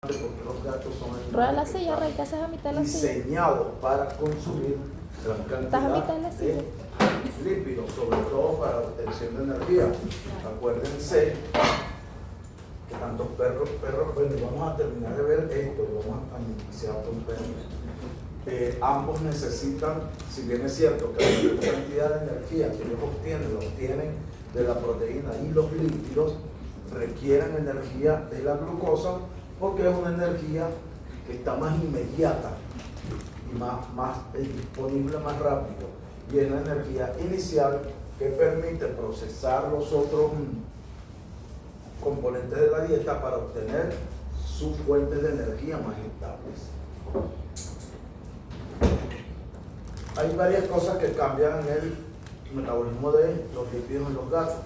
porque los gatos son Rueda la silla, Rey, que haces a mitad de la silla. diseñados para consumir gran Estás a mitad de cantidad la silla. de lípidos, sobre todo para la obtención de energía. Acuérdense que tantos perros, bueno, vamos a terminar de ver esto y vamos a iniciar con perros. Ambos necesitan, si bien es cierto que la mayor cantidad de energía que ellos obtienen, la obtienen de la proteína y los lípidos, requieren energía de la glucosa porque es una energía que está más inmediata y más disponible más rápido, y es la energía inicial que permite procesar los otros componentes de la dieta para obtener sus fuentes de energía más estables. Hay varias cosas que cambian en el metabolismo de los lípidos en los gatos.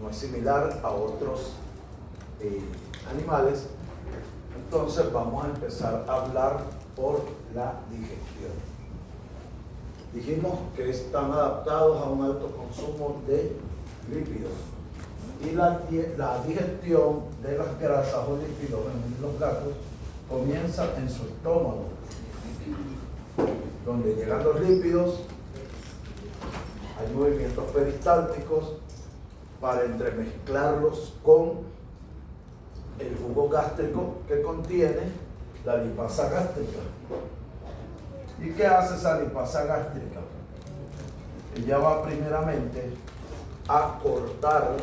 No es similar a otros animales. Entonces vamos a empezar a hablar por la digestión. Dijimos que están adaptados a un alto consumo de lípidos, y la digestión de las grasas o lípidos en los gatos comienza en su estómago, donde llegan los lípidos. Hay movimientos peristálticos para entremezclarlos con el jugo gástrico que contiene la lipasa gástrica. ¿Y qué hace esa lipasa gástrica? Ella va primeramente a cortar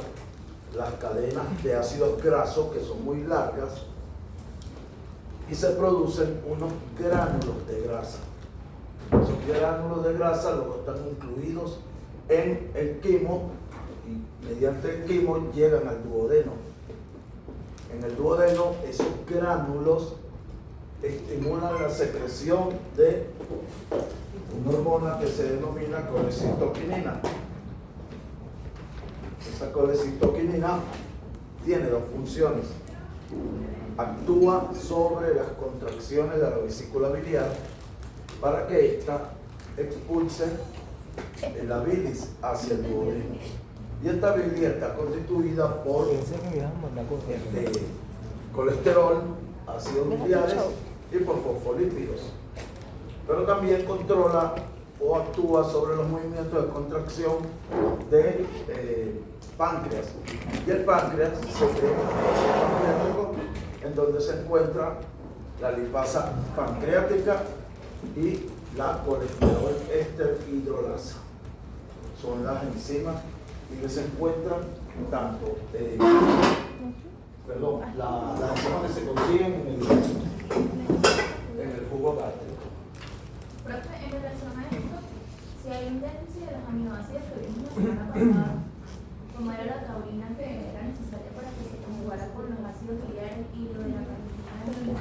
las cadenas de ácidos grasos, que son muy largas, y se producen unos gránulos de grasa. Esos gránulos de grasa luego están incluidos en el quimo, y mediante el quimo llegan al duodeno. En el duodeno, esos gránulos estimulan la secreción de una hormona que se denomina colecitoquinina. Esa colecitoquinina tiene dos funciones. Actúa sobre las contracciones de la vesícula biliar para que ésta expulse la bilis hacia el duodeno. Y esta bilis está constituida por colesterol, ácidos biliares y por fosfolípidos. Pero también controla o actúa sobre los movimientos de contracción de páncreas. Y el páncreas se crea pancreático, en donde se encuentra la lipasa pancreática y la colesterol éster hidrolasa. Son las enzimas y que se encuentran tanto las enzimas que se consiguen en el jugo gástrico. Profe, en relación a esto, si hay un déficit de los aminoácidos que vimos la semana pasada, como era la taurina que era necesaria para que se conjugara con los ácidos biliares y lo de la cantidad de los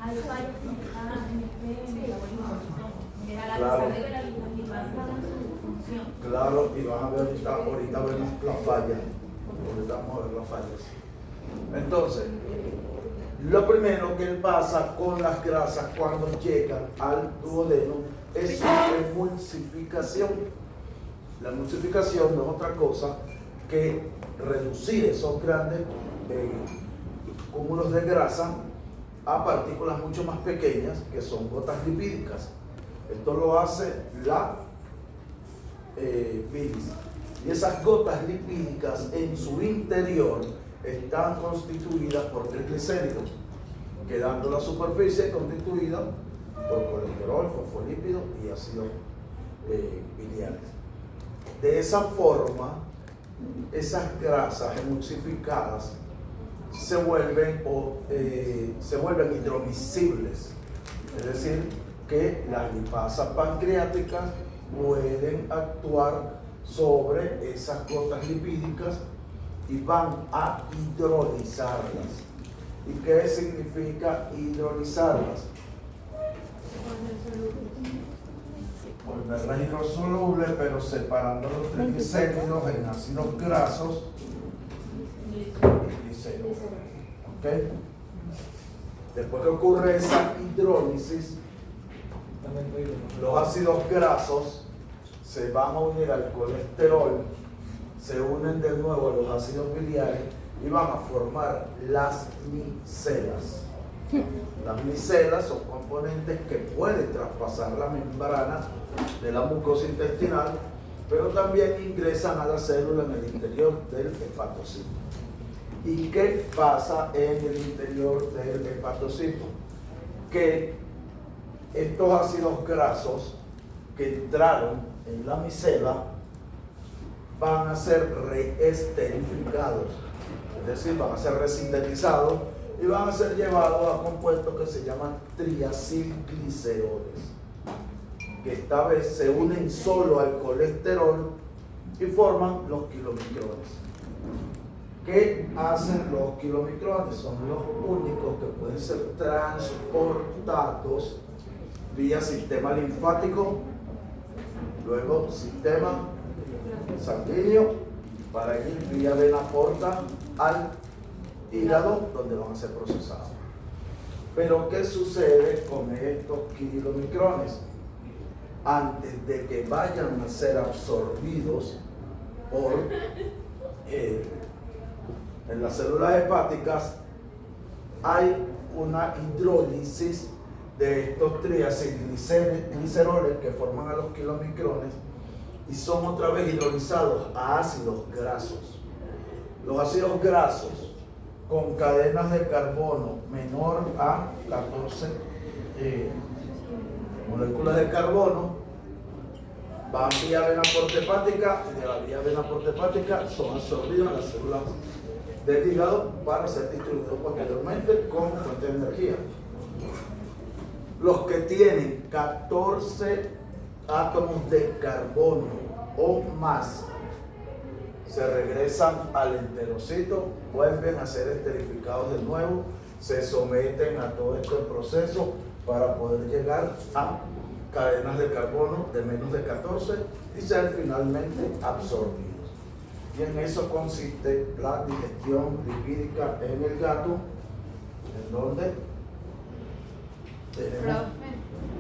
hay fallos en este metabolismo. Era la Claro. de la lipasa dando su función. Claro, y van a ver ahorita vemos las fallas. Ahorita vamos a ver las fallas. Entonces, lo primero que pasa con las grasas cuando llegan al duodeno es su emulsificación. La emulsificación no es otra cosa que reducir esos grandes cúmulos de grasa a partículas mucho más pequeñas, que son gotas lipídicas. Esto lo hace la bilis. Y esas gotas lipídicas en su interior están constituidas por triglicéridos, quedando la superficie constituida por colesterol, fosfolípidos y ácidos biliares. De esa forma, esas grasas emulsificadas se vuelven hidromiscibles, es decir, que las lipasas pancreáticas pueden actuar sobre esas gotas lipídicas y van a hidrolizarlas. ¿Y qué significa hidrolizarlas? Volverlas hidrosolubles, pero separando los triglicéridos en ácidos grasos y glicéridos. ¿Okay? Después que ocurre esa hidrólisis, los ácidos grasos se van a unir al colesterol, se unen de nuevo a los ácidos biliares y van a formar las micelas. Las micelas son componentes que pueden traspasar la membrana de la mucosa intestinal, pero también ingresan a la célula en el interior del hepatocito. ¿Y qué pasa en el interior del hepatocito? Que estos ácidos grasos que entraron en la micela van a ser reesterificados, es decir, van a ser resintetizados y van a ser llevados a compuestos que se llaman triacilgliceroles, que esta vez se unen solo al colesterol y forman los kilomicrones. ¿Qué hacen los kilomicrones? Son los únicos que pueden ser transportados vía sistema linfático, luego sistema sanguíneo, para ir vía vena porta al hígado, donde van a ser procesados. Pero ¿qué sucede con estos kilomicrones? Antes de que vayan a ser absorbidos por en las células hepáticas, hay una hidrólisis de estos triacilgliceroles que forman a los kilomicrones y son otra vez hidrolizados a ácidos grasos. Los ácidos grasos con cadenas de carbono menor a 14 moléculas de carbono van vía vena porta hepática y de la vía vena porta hepática son absorbidos en las células del hígado para ser distribuidos posteriormente como fuente de energía. Los que tienen 14 átomos de carbono o más se regresan al enterocito, vuelven a ser esterificados de nuevo, se someten a todo este proceso para poder llegar a cadenas de carbono de menos de 14 y ser finalmente absorbidos. Y en eso consiste la digestión lipídica en el gato, en donde tenemos... Profe,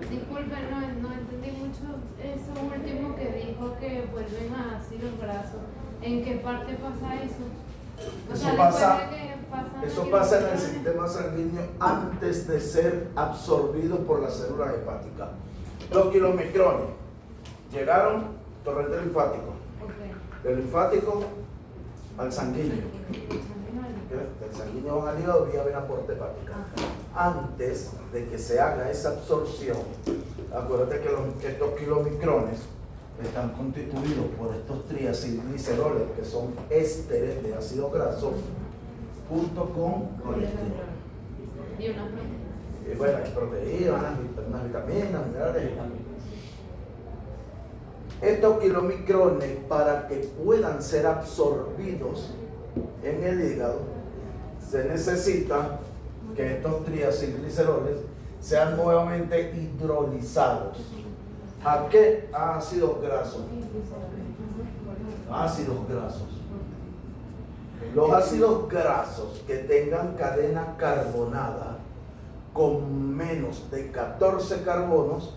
disculpe, no entendí mucho eso último que dijo que vuelven a ácidos grasos. ¿En qué parte pasa eso? O sea, eso pasa en el sistema sanguíneo antes de ser absorbido por las células hepáticas. Los kilomicrones llegaron torrente linfático. Del linfático al sanguíneo. Del sanguíneo van al hígado vía vena porta hepática. Antes de que se haga esa absorción, acuérdate que estos kilomicrones están constituidos por estos triacilgliceroles, que son ésteres de ácido graso, junto con colesterol. Y una proteína. Y bueno, hay proteínas, unas vitaminas, minerales. Estos kilomicrones, para que puedan ser absorbidos en el hígado, se necesita que estos triacilgliceroles sean nuevamente hidrolizados. ¿A qué? A ácidos grasos. Ácidos grasos. Los ácidos grasos que tengan cadena carbonada con menos de 14 carbonos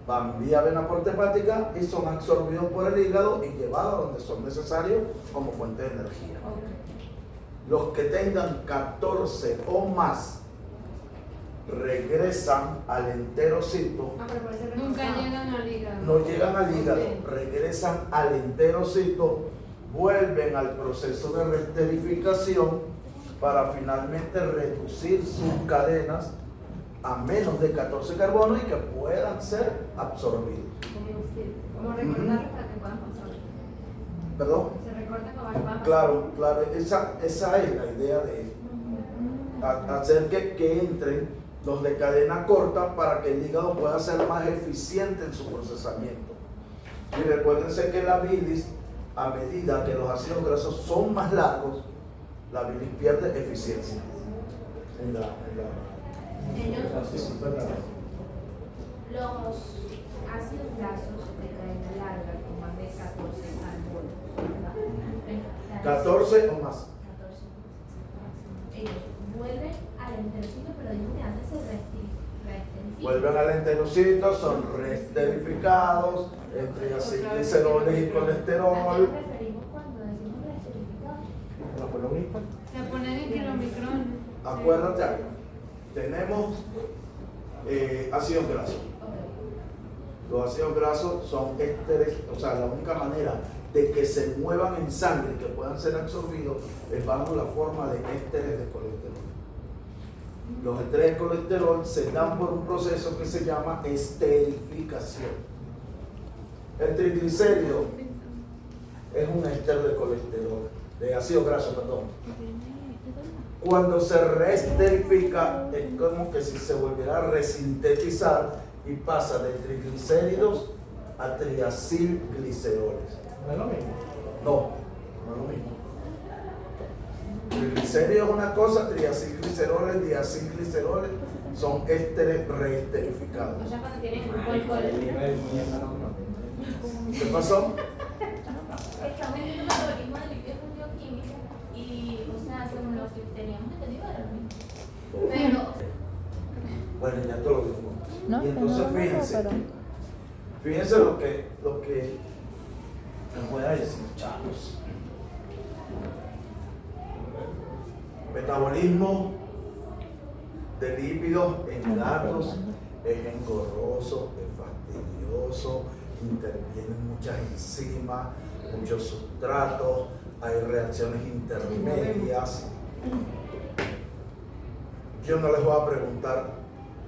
van vía vena porta hepática y son absorbidos por el hígado y llevados donde son necesarios como fuente de energía. Los que tengan 14 o más regresan al enterocito. Nunca llegan al hígado. No llegan al hígado, regresan al enterocito, vuelven al proceso de reesterificación para finalmente reducir sus cadenas a menos de 14 carbonos y que puedan ser absorbidos. Como recordarlo para que puedan pasar. ¿Perdón? Se recorta para que puedan pasar. Claro, esa es la idea de hacer que entren los de cadena corta para que el hígado pueda ser más eficiente en su procesamiento. Y recuérdense que la bilis, a medida que los ácidos grasos son más largos, la bilis pierde eficiencia en la Los ácidos grasos de cadena larga con más de 14 carbonos, ¿verdad? 14 o más. 14. Ellos vuelven al enterocito, pero dijo que antes se reesterifican. Vuelven al enterocito, son reesterificados entre acilgliceroles y ¿A qué colesterol. nos referimos cuando decimos reesterificados? ¿No fue lo mismo? Acuérdate algo. Tenemos ácidos grasos. Los ácidos grasos son ésteres, o sea, la única manera de que se muevan en sangre, que puedan ser absorbidos, es bajo la forma de ésteres de colesterol. Los ésteres de colesterol se dan por un proceso que se llama esterificación. El triglicérido es un éster de colesterol, de ácido graso, perdón. Cuando se reesterifica, es como que si se volviera a resintetizar y pasa de triglicéridos a triacilgliceroles. ¿No es lo mismo? No, no es lo mismo. Triglicéridos es una cosa, triacilgliceroles, diacilgliceroles son ésteres reesterificados. O sea, cuando tienen Ay, alcohol. ¿Qué pasó? Estamos en el metabolismo de lípidos bioquímicos y, o sea, según lo que teníamos entendido era lo mismo. Pero, Bueno, ya te lo digo. No, Y entonces no, fíjense, pero fíjense lo que les voy a decir, chavos. Metabolismo de lípidos en gatos es engorroso, es fastidioso, intervienen muchas enzimas, muchos sustratos, hay reacciones intermedias. Yo no les voy a preguntar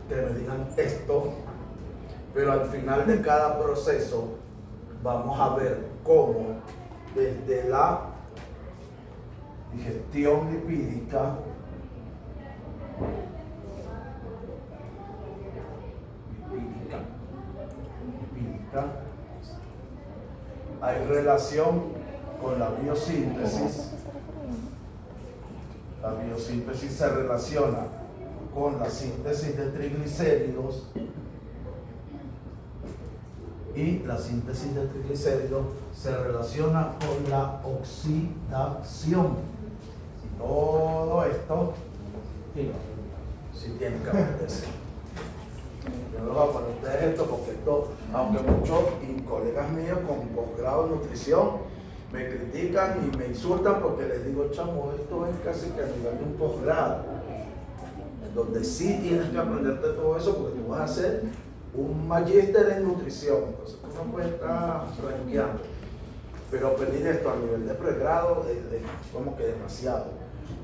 que me digan esto, pero al final de cada proceso vamos a ver cómo desde la digestión lipídica, hay relación con la biosíntesis. La biosíntesis se relaciona con la síntesis de triglicéridos y la síntesis de triglicéridos se relaciona con la oxidación. Todo esto sí tiene que acontecer. Yo no voy a poner a ustedes esto porque esto, aunque muchos colegas míos con posgrado en nutrición me critican y me insultan porque les digo, chamo, esto es casi que a nivel de un posgrado, donde sí tienes que aprenderte todo eso porque tú vas a hacer un magíster en nutrición, entonces tú no puedes estar rankeando. Pero pedir esto a nivel de pregrado es como que demasiado.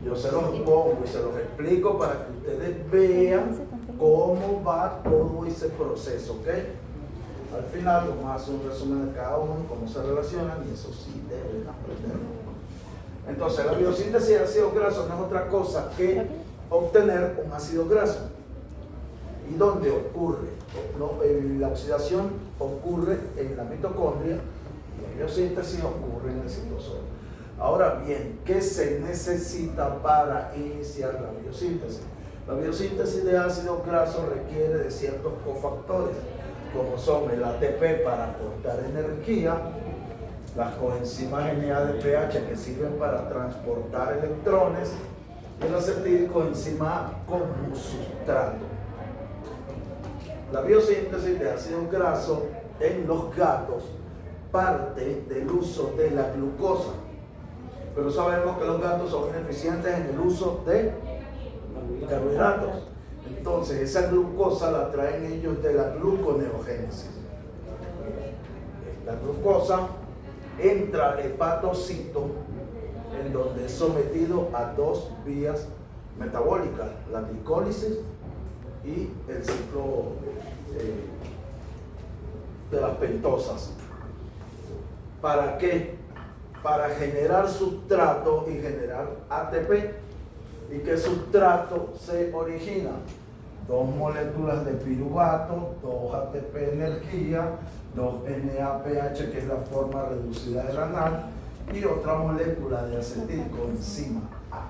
Yo se los pongo y se los explico para que ustedes vean cómo va todo ese proceso, ¿ok? Al final vamos a hacer un resumen de cada uno, cómo se relacionan y eso sí deben aprenderlo. Entonces la biosíntesis de ácidos grasos no es otra cosa que obtener un ácido graso. ¿Y dónde ocurre? La oxidación ocurre en la mitocondria y la biosíntesis ocurre en el citosol. Ahora bien, ¿qué se necesita para iniciar la biosíntesis? La biosíntesis de ácidos grasos requiere de ciertos cofactores, como son el ATP para aportar energía, las coenzimas NADPH que sirven para transportar electrones y el acetilcoenzima A como sustrato. La biosíntesis de ácidos grasos en los gatos parte del uso de la glucosa, pero sabemos que los gatos son ineficientes en el uso de carbohidratos. Entonces esa glucosa la traen ellos de la gluconeogénesis. Esta glucosa entra al hepatocito, en donde es sometido a dos vías metabólicas, la glicólisis y el ciclo de las pentosas. ¿Para qué? Para generar sustrato y generar ATP. ¿Y qué sustrato se origina? Dos moléculas de piruvato, dos ATP energía, dos NAPH, que es la forma reducida de la NAD, y otra molécula de acetilcoenzima A.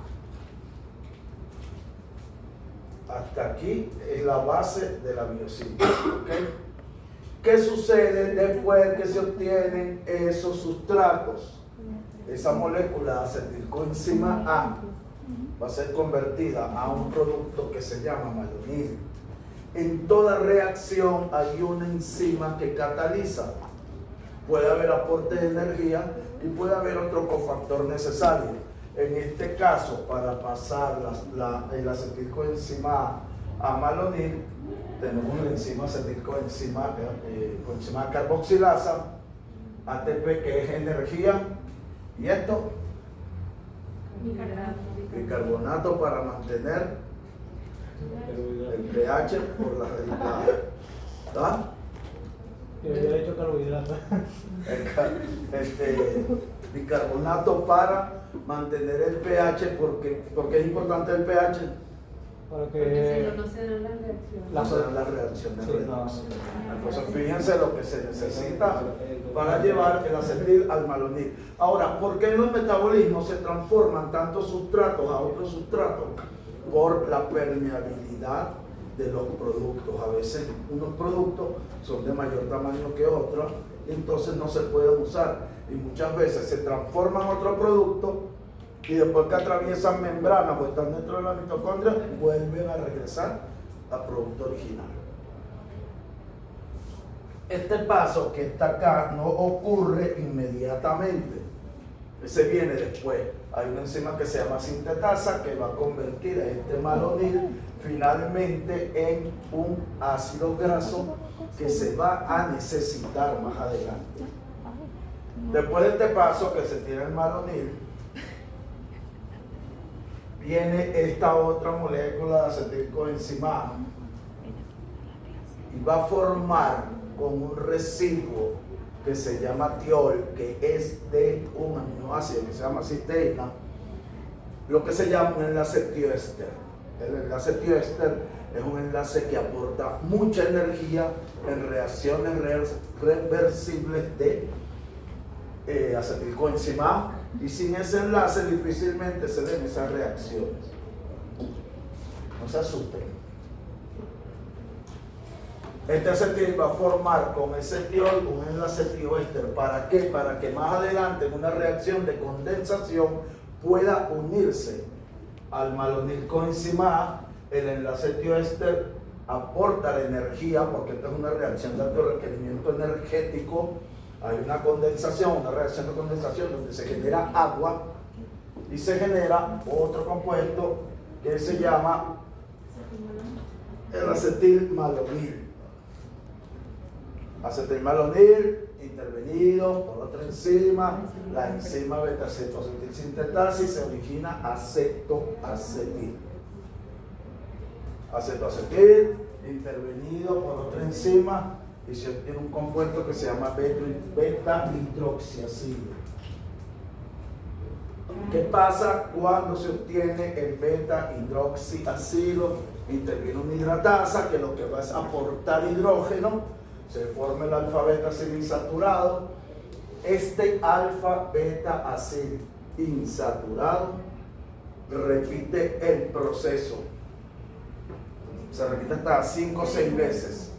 Hasta aquí es la base de la biosíntesis. ¿Okay? ¿Qué sucede después que se obtienen esos sustratos? Esa molécula de acetilcoenzima A va a ser convertida a un producto que se llama malonil. En toda reacción hay una enzima que cataliza. Puede haber aporte de energía y puede haber otro cofactor necesario. En este caso, para pasar el acetilcoenzima A malonil, tenemos una enzima acetilcoenzima coenzima carboxilasa, ATP, que es energía, y esto, bicarbonato para mantener el pH por la ¿ah? Yo había dicho carbohidratos. Bicarbonato para mantener el pH, porque es importante el pH. Porque si no, no se dan las reacciones. No se dan las reacciones Sí, redox. Entonces fíjense lo que se necesita para llevar el acetil al malonil. Ahora, ¿por qué en los metabolismos se transforman tantos sustratos a otros sustratos? Por la permeabilidad de los productos. A veces unos productos son de mayor tamaño que otros, entonces no se pueden usar. Y muchas veces se transforman otro producto y después que atraviesan membranas o están dentro de la mitocondria, vuelven a regresar al producto original. Este paso que está acá no ocurre inmediatamente. Ese viene después. Hay una enzima que se llama sintetasa que va a convertir a este malonil finalmente en un ácido graso que se va a necesitar más adelante. Después de este paso que se tiene el malonil, viene esta otra molécula de acetilcoenzima A y va a formar con un residuo que se llama tiol, que es de un aminoácido que se llama cisteína, lo que se llama un enlace tioéster. El enlace tioéster es un enlace que aporta mucha energía en reacciones reversibles de acetilcoenzima A, y sin ese enlace difícilmente se den esas reacciones. No se asusten. Este acetil va a formar con ese tiol un enlace tioéster. ¿Para qué? Para que más adelante en una reacción de condensación pueda unirse al malonilcoenzima A. El enlace tioéster aporta la energía, porque esta es una reacción de alto requerimiento energético. Hay una condensación, una reacción de condensación donde se genera agua y se genera otro compuesto que se llama el acetilmalonil. Acetilmalonil intervenido por otra enzima, la enzima beta-acetoacetilsintetasa, y se origina acetoacetil. Acetoacetil intervenido por otra enzima y se obtiene un compuesto que se llama beta-hidroxiácido. ¿Qué pasa cuando se obtiene el beta-hidroxiácido? Interviene una hidratasa que lo que va es aportar hidrógeno, se forma el alfa-beta-acil insaturado. Este alfa-beta-acil insaturado repite el proceso, se repite hasta 5 o 6 veces.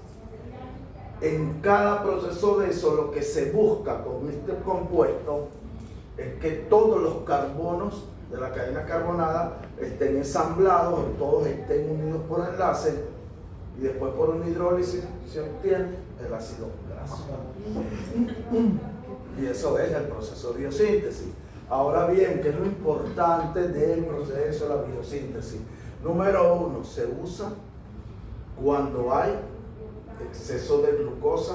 En cada proceso de eso, lo que se busca con este compuesto es que todos los carbonos de la cadena carbonada estén ensamblados, todos estén unidos por enlace, y después por una hidrólisis se obtiene el ácido graso. Y eso es el proceso de biosíntesis. Ahora bien, ¿qué es lo importante del proceso de la biosíntesis? Número 1, se usa cuando hay exceso de glucosa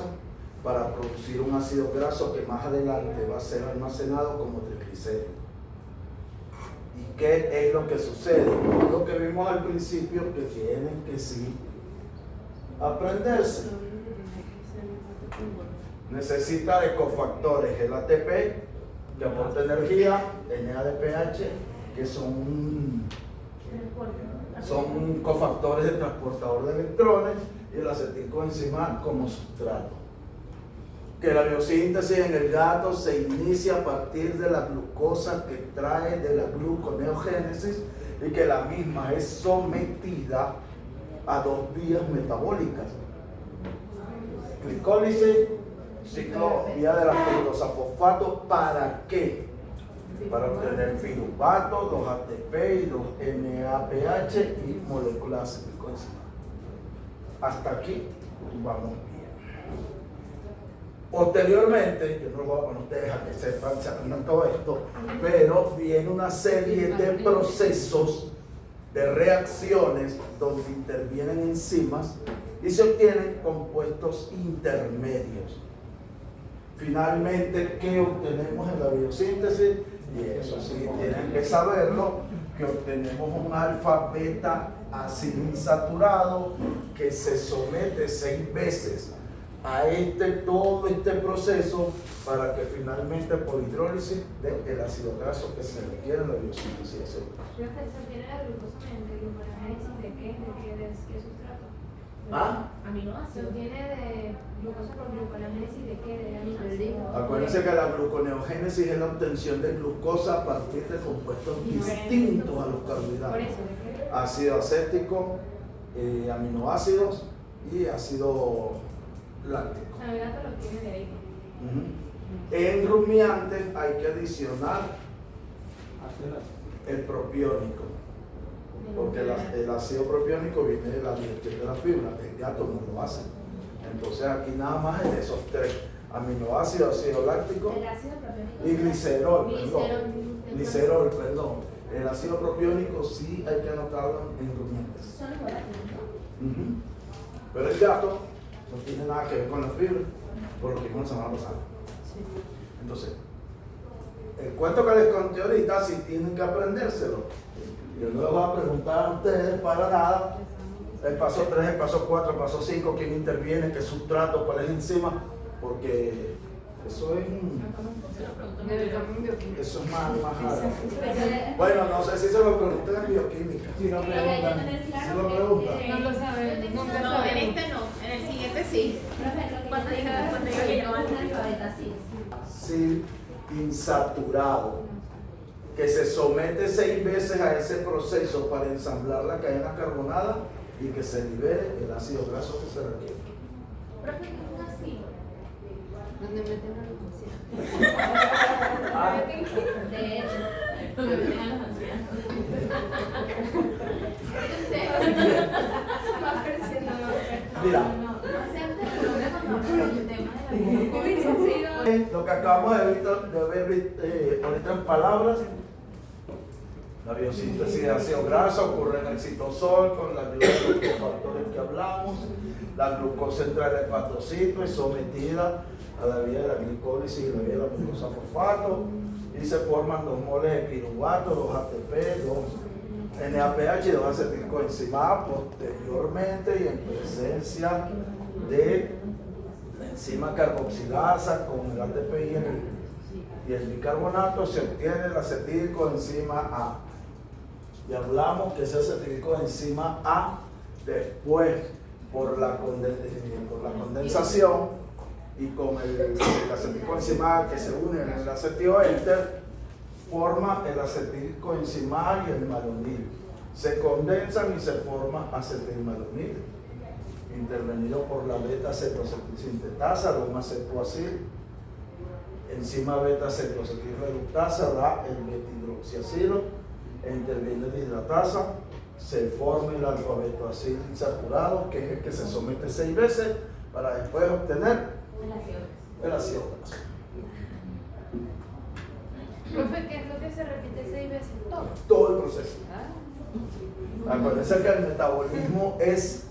para producir un ácido graso que más adelante va a ser almacenado como triglicéridos. ¿Y qué es lo que sucede? Lo que vimos al principio, que tienen que sí aprenderse. Necesita de cofactores, el ATP que aporta energía, NADPH, que son cofactores de transportador de electrones, y el acetilcoenzima como sustrato. Que la biosíntesis en el gato se inicia a partir de la glucosa que trae de la gluconeogénesis, y que la misma es sometida a 2 vías metabólicas: glicólisis, ciclo vía de la fructosa fosfato. ¿Para qué? Para obtener piruvato, 2 ATP y 2 NADPH y moléculas de acetilcoenzima. Hasta aquí vamos bien. Posteriormente, yo no lo voy a poner a ustedes a que sepan, se aprendan todo esto, pero viene una serie de procesos, de reacciones donde intervienen enzimas y se obtienen compuestos intermedios. Finalmente, ¿qué obtenemos en la biosíntesis? Y eso sí, tienen que saberlo, que obtenemos un alfa beta acilinsaturado que se somete 6 veces a todo este proceso para que finalmente por hidrólisis dé el ácido graso que se requiere en la biosíntesis. Creo que se obtiene la glucosa mediante gluconeogénesis de qué sustrato. ¿Ah? Se Aminoácidos. obtiene de glucosa por gluconeogénesis de qué, de aminoácidos. Acuérdense que la gluconeogénesis es la obtención de glucosa a partir de compuestos distintos a los Por carbohidratos. eso, ¿de qué? Ácido acético, aminoácidos y ácido láctico. El gato lo tiene de ahí. En rumiantes hay que adicionar el propiónico, porque el ácido propiónico viene de la digestión de la fibra, el gato no lo hace. Entonces aquí nada más es de esos 3, aminoácidos, ácido láctico El ácido propiónico. y glicerol, perdón. El ácido propiónico sí hay que anotarlo en rumiantes. Son los volátiles, Pero el gato no tiene nada que ver con la fibra, por lo que vimos la semana pasada. Entonces, el cuento que les conté ahorita, si tienen que aprendérselo. Yo no les voy a preguntar a ustedes para nada. El paso 3, el paso 4, el paso 5, quién interviene, qué sustrato, cuál es enzima, porque eso es eso es más raro. Bueno, no sé si se lo preguntan en bioquímica. Si no Pero hay que preguntan. tener ¿Sí claro lo que- preguntan? que- No lo sabemos, yo nunca tengo- No, en sabemos. este no, en el siguiente sí. Profe, lo que Cuando yo diga- tengo cuando es diga que que no yo va a soy tener. analfabeta, sí. Sí, insaturado, que se somete 6 veces a ese proceso para ensamblar la cadena carbonada y que se libere el ácido graso que se requiere. Profe, ¿qué es un ácido? Donde meten la glucosa. Ah, De hecho. Donde tengan los ancianos. mira, No acepta el problema con el tema de la lo que acabamos de ver ahorita en palabras, la biosíntesis de ácido graso ocurre en el citosol con la ayuda de los factores que hablamos. La glucosa entra en el hepatocito es sometida a la vía de la glicólisis y la vía de la glucosa fosfato y se forman 2 moles de piruvato, 2 ATP, 2 NADH y 2 acetilcoenzima A posteriormente y en presencia de la enzima carboxilasa con el ATP y el bicarbonato se obtiene la acetilcoenzima A. Y hablamos que ese acetilcoenzima A después por la condensación y con el acetilcoenzima A que se une en el acetioéter forma el acetilcoenzima A y el malonil. Se condensan y se forma acetilmalonil, intervenido por la beta-cetoacetilsintetasa, aroma cetoacil, enzima beta-cetoacetilreductasa da el beta-hidroxiacilo, interviene la hidratasa, se forma el alfa-betoacil insaturado, que es el que se somete 6 veces para después obtener el ácido graso. Profe, ¿qué es lo que se repite 6 veces? Todo. Todo el proceso. Ah. Acuérdense que el metabolismo es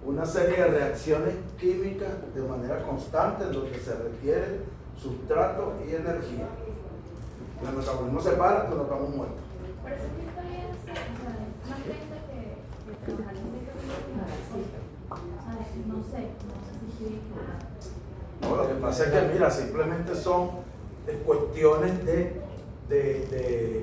una serie de reacciones químicas de manera constante en donde se requiere sustrato y energía. El metabolismo se para cuando estamos muertos. Por eso que esto es más lento que trabajar en no sé si estoy equivocada. No, lo que pasa es que, mira, simplemente son cuestiones de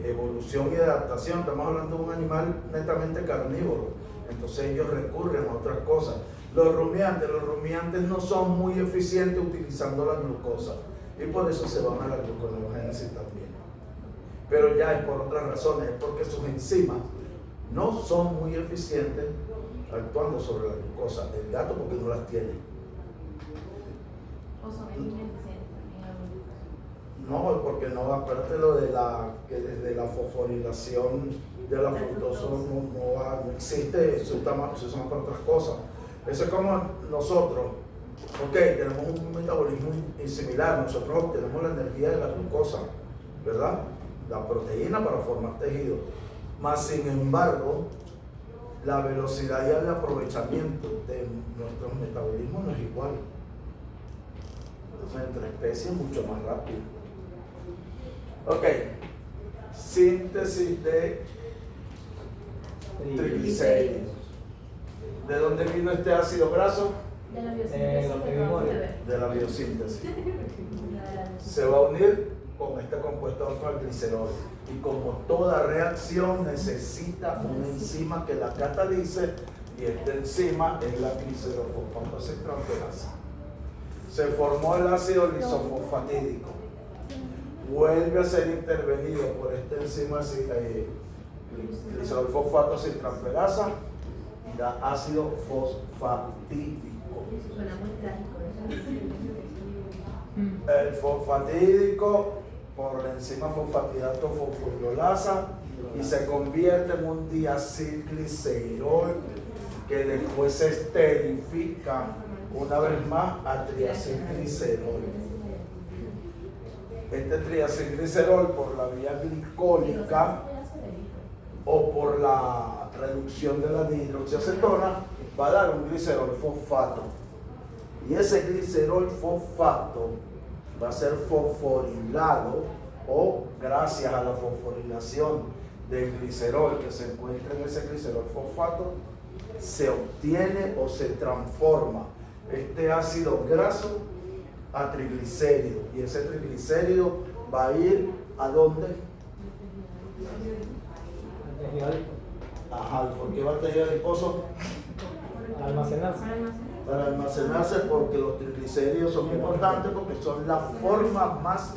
evolución y de adaptación. Estamos hablando de un animal netamente carnívoro, entonces ellos recurren a otras cosas. Los rumiantes no son muy eficientes utilizando la glucosa y por eso se van a la gluconeogénesis también. Pero ya es por otras razones, es porque sus enzimas no son muy eficientes actuando sobre la glucosa. El gato porque no las tiene. O son ineficientes también adultos. No, porque no, acuérdate lo de que desde la fosforilación de la fructosa no existe, se usa más para otras cosas. Eso es como nosotros, Ok, tenemos un metabolismo similar, nosotros obtenemos la energía de la glucosa, ¿verdad? La proteína para formar tejido. Más sin embargo, la velocidad y el aprovechamiento de nuestros metabolismos no es igual. Entonces, entre especies es mucho más rápido. Ok, síntesis de triglicéridos. ¿De dónde vino este ácido graso? De la biosíntesis lo que que acabamos de vimos. ver. De la biosíntesis. Se va a unir con este compuesto alfa-glicerol. Y como toda reacción necesita una enzima que la catalice, y esta enzima es la glicerofosfatosintranferasa. Se formó el ácido lisofosfatídico. Vuelve a ser intervenido por esta enzima glicerofosfatosintranferasa y da ácido fosfatídico. Suena muy trágico. El fosfatídico por la enzima fosfatidato fosforilasa y se convierte en un diacilglicerol que después se esterifica una vez más a triacilglicerol. Este triacilglicerol por la vía glicólica o por la reducción de la dihidroxiacetona va a dar un glicerol fosfato. Y ese glicerol fosfato va a ser fosforilado o gracias a la fosforilación del glicerol que se encuentra en ese glicerol fosfato se obtiene o se transforma este ácido graso a triglicérido, y ese triglicérido va a ir ¿a dónde? Ajá, ¿por qué va a tejido adiposo? Almacenarse. Para almacenarse, porque los triglicéridos son importantes porque son la forma más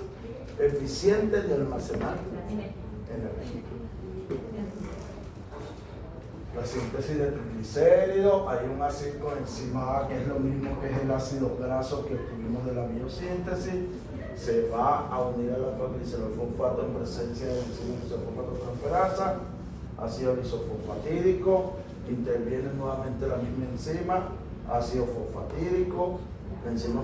eficiente de almacenar energía. La síntesis de triglicéridos, hay un ácido coenzima A que es lo mismo que es el ácido graso que obtuvimos de la biosíntesis, se va a unir al alfa-glicerol fosfato en presencia de enzima glicerofosfatosintranferasa, ácido lisofosfatídico, interviene nuevamente la misma enzima, ácido fosfatídico, la enzima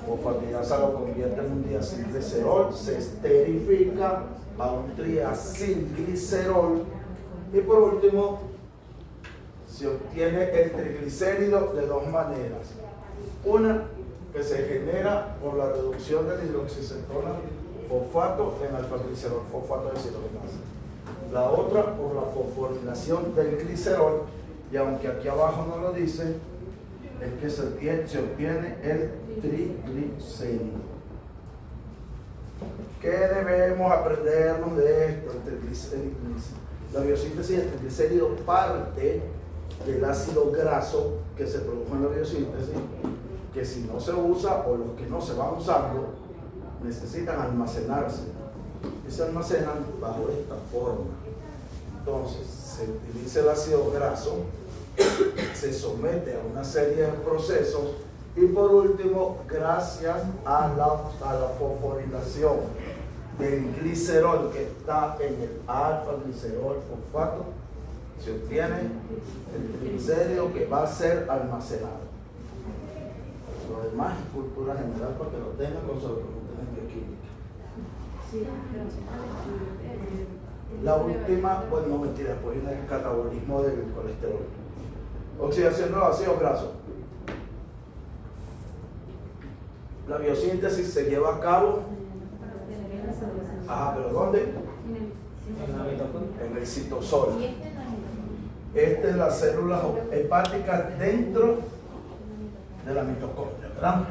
fosfatidasa lo convierte en un diacilglicerol, se esterifica a un triacilglicerol y por último se obtiene el triglicérido de dos maneras. Una que se genera por la reducción de la hidroxicetona fosfato en alfa-glicerol fosfato de citrogenasa. La otra por la fosforilación del glicerol, y aunque aquí abajo no lo dice, es que se obtiene el triglicérido. ¿Qué debemos aprendernos de esto? El triglicérido. La biosíntesis del triglicérido parte del ácido graso que se produjo en la biosíntesis, que si no se usa o los que no se van usando necesitan almacenarse. Y se almacenan bajo esta forma. Entonces, se utiliza el ácido graso, se somete a una serie de procesos y por último, gracias a la fosforilación del glicerol que está en el alfa-glicerol fosfato, se obtiene el triglicérido que va a ser almacenado. Lo demás es cultura general para que lo tengan con sus preguntas en bioquímica. La última, bueno, no mentira, después viene el catabolismo del colesterol. Oxidación de los ácidos grasos. La biosíntesis se lleva a cabo. Ajá, ¿pero dónde? En el citosol. Esta es la célula hepática dentro de la mitocondria, ¿verdad?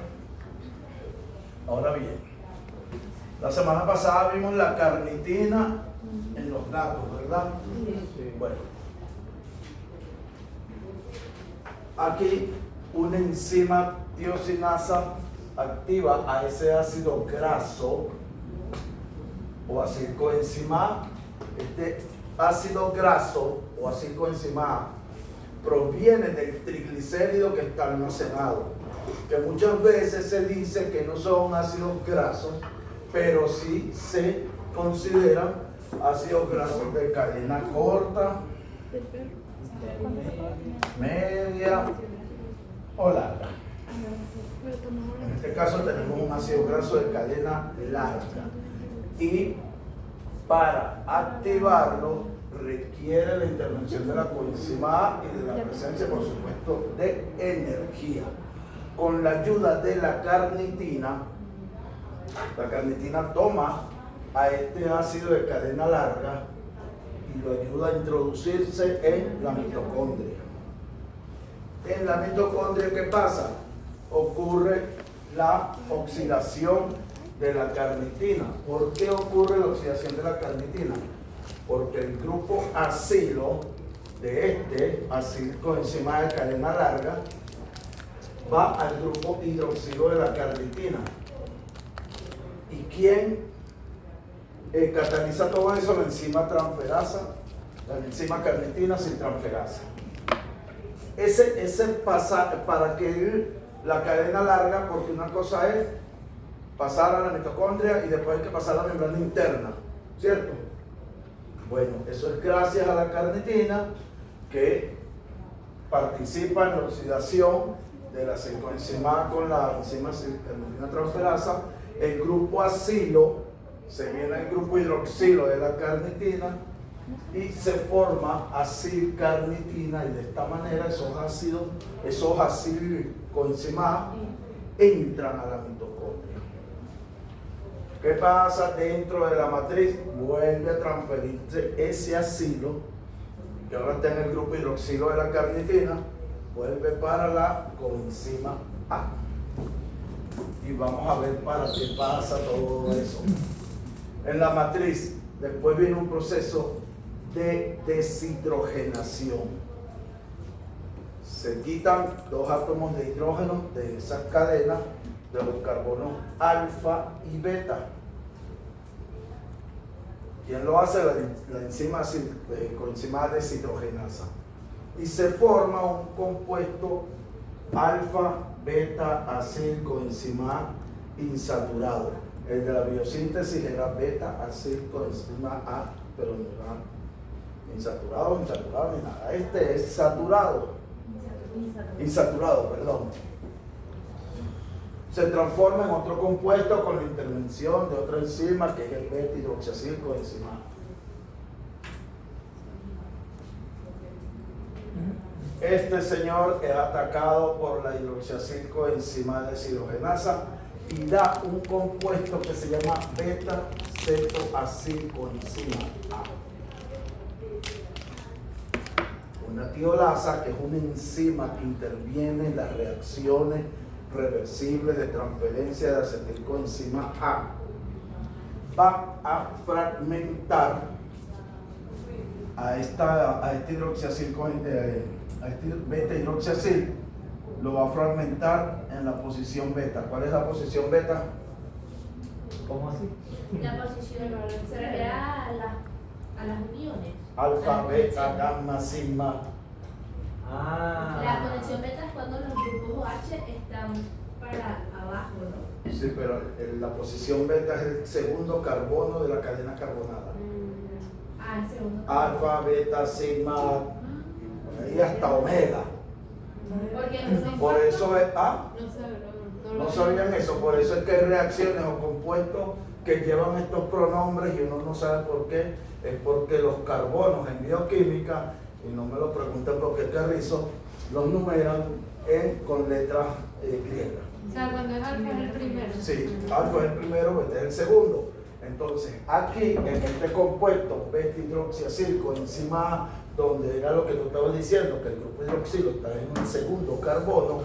Ahora bien, la semana pasada vimos la carnitina en los gatos, ¿verdad? Bueno, aquí una enzima tiosinasa activa a ese ácido graso o acilcoenzima A. Este ácido graso o acilcoenzima A proviene del triglicérido que está almacenado, que muchas veces se dice que no son ácidos grasos, pero sí se consideran ácidos grasos de cadena corta, media o larga. En este caso tenemos un ácido graso de cadena larga y para activarlo requiere la intervención de la coenzima A y de la presencia, por supuesto, de energía. Con la ayuda de la carnitina toma a este ácido de cadena larga y lo ayuda a introducirse en la mitocondria. En la mitocondria, ¿qué pasa? Ocurre la oxidación de la carnitina. ¿Por qué ocurre la oxidación de la carnitina? Porque el grupo acilo de este acilcoenzima de cadena larga va al grupo hidroxilo de la carnitina. ¿Y quién cataliza todo eso? La enzima transferasa, la enzima carnitina sin transferasa. Ese pasa para que la cadena larga, porque una cosa es pasar a la mitocondria y después hay que pasar a la membrana interna, ¿cierto? Bueno, eso es gracias a la carnitina que participa en la oxidación de la acilcoenzima con la enzima carnitina transferasa. El grupo acilo se viene al grupo hidroxilo de la carnitina y se forma acilcarnitina, y de esta manera esos acilcoenzima entran a la mitocondria. ¿Qué pasa dentro de la matriz? Vuelve a transferirse ese acilo, que ahora está en el grupo hidroxilo de la carnitina, vuelve para la coenzima A. Y vamos a ver para qué pasa todo eso. En la matriz, después viene un proceso de deshidrogenación. Se quitan 2 átomos de hidrógeno de esas cadenas de los carbonos alfa y beta. ¿Quién lo hace? La enzima coenzima deshidrogenasa. Y se forma un compuesto alfa, beta, acilcoenzima insaturado. El de la biosíntesis era beta, acilcoenzima A, pero no era insaturado ni nada. Este es saturado. Insaturado, perdón. Se transforma en otro compuesto con la intervención de otra enzima que es el beta hidroxiacilcoenzima A. Este señor es atacado por la hidroxiacilcoenzima deshidrogenasa y da un compuesto que se llama beta-cetoacilcoenzima A. Una tiolasa, que es una enzima que interviene en las reacciones reversibles de transferencia de acetilcoenzima A, va a fragmentar a este beta hidroxiacil, lo va a fragmentar en la posición beta. ¿Cuál es la posición beta? ¿Cómo así? La posición se refiere a las uniones. Alfa, beta, gamma, sigma. La conexión beta es cuando los grupos H están para abajo, ¿no? Sí, pero la posición beta es el segundo carbono de la cadena carbonada. El segundo. Alfa, beta, sigma, y hasta omega. Porque Por eso es No no sabían eso, por eso es que hay reacciones o compuestos que llevan estos pronombres y uno no sabe por qué. Es porque los carbonos en bioquímica, y no me lo pregunten porque carrizo, los numeran con letras griegas. O sea, cuando es alfa es el primero. Sí, alfa es el primero, beta es el segundo. Entonces, aquí en este compuesto beta hidroxiacilcoenzima A, donde era lo que tú estabas diciendo, que el grupo hidroxilo está en un segundo carbono,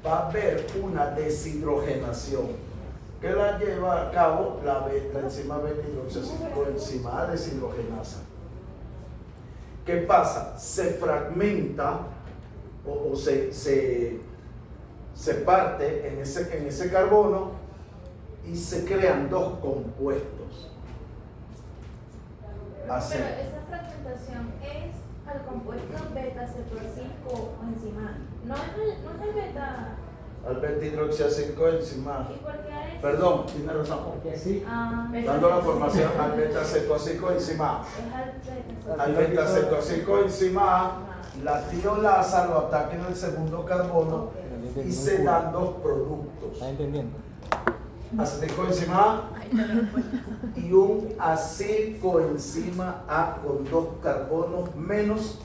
va a haber una deshidrogenación que la lleva a cabo la enzima beta hidroxiacilcoenzima A deshidrogenasa. ¿Qué pasa? Se fragmenta o se parte en ese carbono y se crean 2 compuestos. Así. Pero esa fragmentación es al compuesto beta-cetoacilcoenzima. No es el beta. Al beta hidroxiacilcoenzima. ¿Y por qué es? Perdón, tiene razón. Porque sí. Dando la formación al beta-cetoacilcoenzima. Es al beta. Al beta-cetoacilcoenzima la tiolasa lo ataca en el segundo carbono y se dan dos productos. ¿Estás entendiendo? Acetilcoenzima A y un acilcoenzima A con dos carbonos menos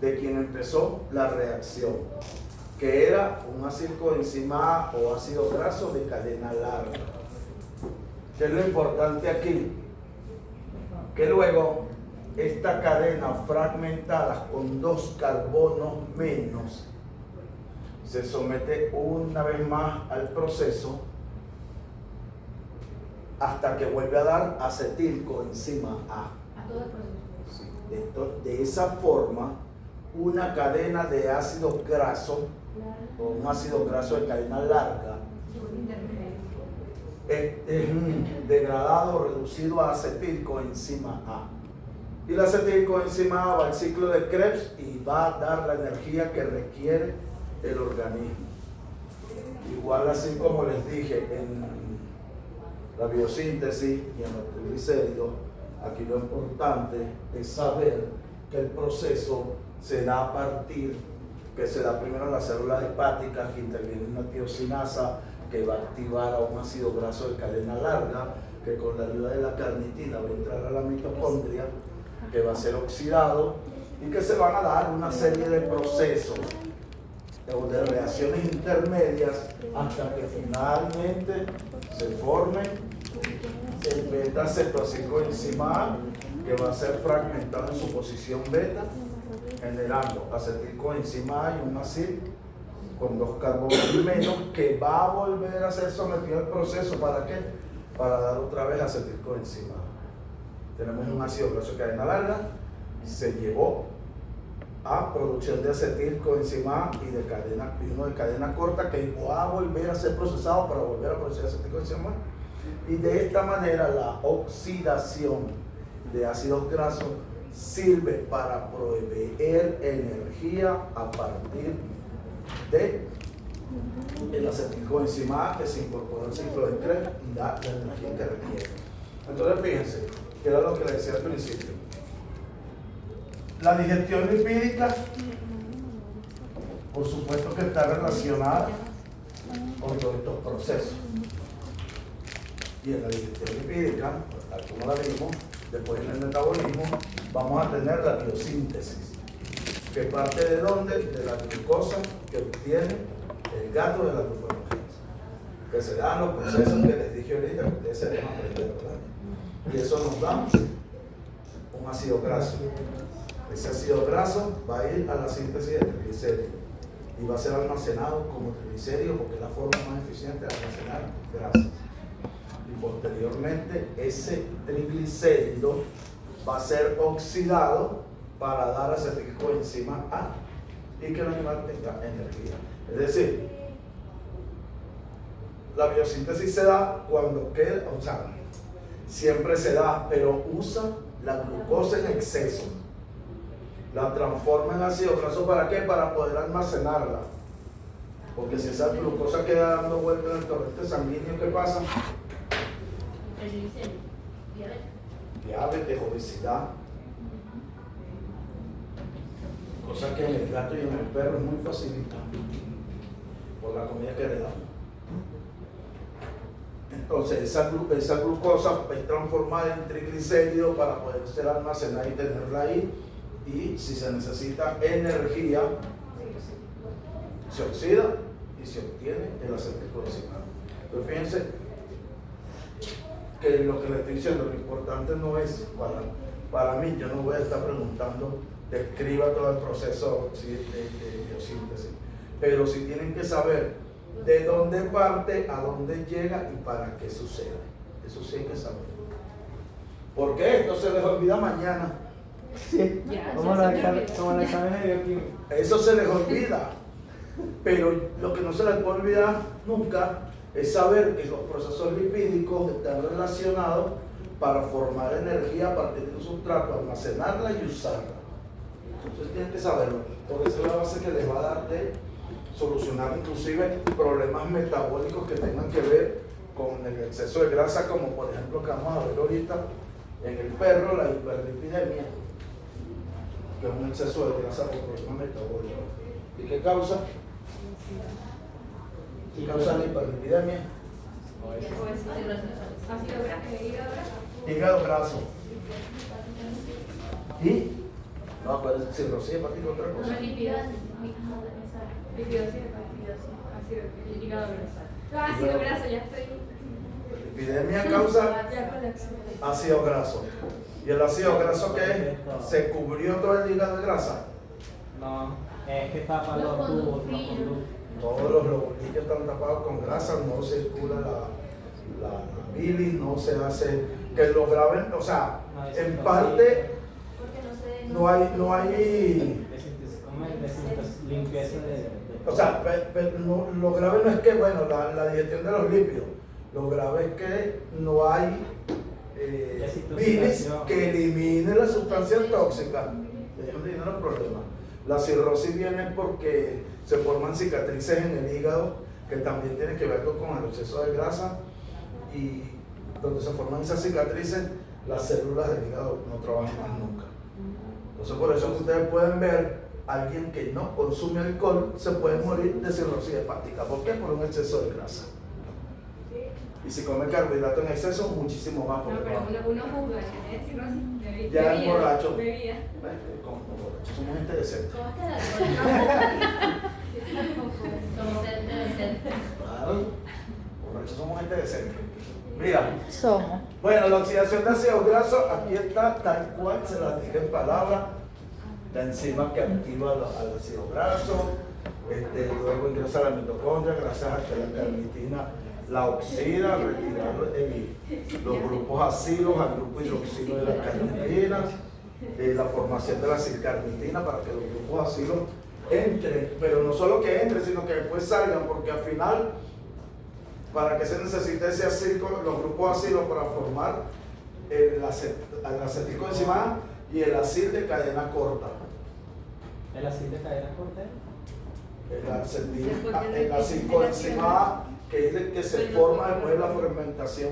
de quien empezó la reacción, que era un acilcoenzima A o ácido graso de cadena larga. ¿Qué es lo importante aquí? Que luego esta cadena fragmentada con dos carbonos menos se somete una vez más al proceso hasta que vuelve a dar acetilcoenzima A. A todo el proceso. Sí. De esa forma, una cadena de ácido graso o un ácido graso de cadena larga es degradado o reducido a acetilcoenzima A. Y la acetilcoenzima A va al ciclo de Krebs y va a dar la energía que requiere el organismo. Igual así como les dije en la biosíntesis y en los triglicéridos, aquí lo importante es saber que el proceso se da a partir, que se da primero en las células hepáticas, que interviene una tiosinasa que va a activar a un ácido graso de cadena larga, que con la ayuda de la carnitina va a entrar a la mitocondria, que va a ser oxidado y que se van a dar una serie de procesos o de reacciones intermedias hasta que finalmente se forme el beta-cetoacilcoenzima A, que va a ser fragmentado en su posición beta, generando acetilcoenzima A y un acil con dos carbonos menos, que va a volver a ser sometido al proceso. ¿Para qué? Para dar otra vez acetilcoenzima A. Tenemos un ácido graso de cadena larga, se llevó a producción de acetilcoenzima A y uno de cadena corta, que va a volver a ser procesado para volver a producir acetilcoenzima A. Y de esta manera la oxidación de ácidos grasos sirve para proveer energía a partir de el acetilcoenzima A, que se incorpora al ciclo de Krebs y da la energía que requiere. Entonces fíjense, que era lo que les decía al principio. La digestión lipídica, por supuesto que está relacionada con todos estos procesos. Y en la digestión lipídica, tal como la vimos, después en el metabolismo, vamos a tener la biosíntesis, que parte de dónde? De la glucosa que obtiene el gato de la gluconeogénesis, que se dan los procesos que les dije ahorita, que ustedes se deben aprender, ¿verdad? Y eso nos da un ácido graso. Ese ácido graso va a ir a la síntesis de triglicéridos y va a ser almacenado como triglicéridos porque es la forma más eficiente de almacenar grasas. Y posteriormente ese triglicérido va a ser oxidado para dar acetilcoenzima A y que el animal tenga energía. Es decir, la biosíntesis se da cuando queda, o sea, siempre se da, pero usa la glucosa en exceso. La transforma en ácido graso, ¿para qué? Para poder almacenarla. Porque si esa glucosa queda dando vueltas en el torrente sanguíneo, ¿qué pasa? El glicemia, Diabetes, obesidad. Cosa que en el gato y en el perro es muy facilita por la comida que le damos. Entonces esa glucosa es transformada en triglicéridos para poder ser almacenada y tenerla ahí. Y si se necesita energía, se oxida y se obtiene el acetilcoenzima. Entonces fíjense que lo que les estoy diciendo, lo importante no es, para mí, yo no voy a estar preguntando, describa todo el proceso de biosíntesis, pero sí tienen que saber de dónde parte, a dónde llega y para qué sucede. Eso sí hay que saber. Porque esto se les olvida mañana. Sí, como los exámenes de bioquímica. Eso se les olvida. Pero lo que no se les puede olvidar nunca es saber que los procesos lipídicos están relacionados para formar energía a partir de un sustrato, almacenarla y usarla. Entonces tienen que saberlo, porque esa es la base que les va a dar de solucionar inclusive problemas metabólicos que tengan que ver con el exceso de grasa, como por ejemplo que vamos a ver ahorita en el perro, la hiperlipidemia. que es un exceso de grasa por problema metabólico. ¿Y qué causa? ¿Qué causa la hiperlipidemia? Ácido graso, hígado graso. Hígado graso. ¿Y? No, puede ser cirrosis hepática, otra cosa. Una lipidosis. Lipidosis, ácido, hígado graso. Ácido graso, ya estoy. La lipidemia causa Ya colapsé. ácido graso. ¿Y el ácido graso qué es? ¿Se cubrió todo el hígado de grasa? No, es que tapa los tubos, los conductos. Todos los lobulillos están tapados con grasa, no circula la bilis, no se hace, que lo graben, o sea, en parte Porque no hay Limpieza de o sea, lo grave no es que, bueno, la digestión de los lípidos, lo grave es que no hay bilis que elimine la sustancia tóxica. De ahí viene el problema. La cirrosis viene porque se forman cicatrices en el hígado, que también tiene que ver con el exceso de grasa, y donde se forman esas cicatrices, las células del hígado no trabajan más nunca. Entonces, por eso que ustedes pueden ver, alguien que no consume alcohol se puede morir de cirrosis hepática. ¿Por qué? Por un exceso de grasa. Y si come carbohidrato en exceso, muchísimo más. No, pero uno juzga, ¿eh? Cirrosis. Ya es borracho. Bebía. Como borrachos somos gente decente. ¿Cómo es que el alcohol Como ser debe ser. Claro, borrachos somos gente decente. Mira, Somos. bueno, la oxidación de ácido graso, aquí está tal cual se las dije en palabras. La enzima que activa al ácido graso, luego ingresa a la mitocondria, gracias a que la carnitina la oxida, retirar los grupos acilos al grupo hidroxilo de la carnitina, la formación de la cicarnitina para que los grupos acilos entren, pero no solo que entren, sino que después salgan, porque al final, ¿para qué se necesita ese acílico, los grupos acilos para formar el acetilcoenzima y el acil de cadena corta? el acil de cadena corta. El acetilcoenzima, que es el que se forma después de la fermentación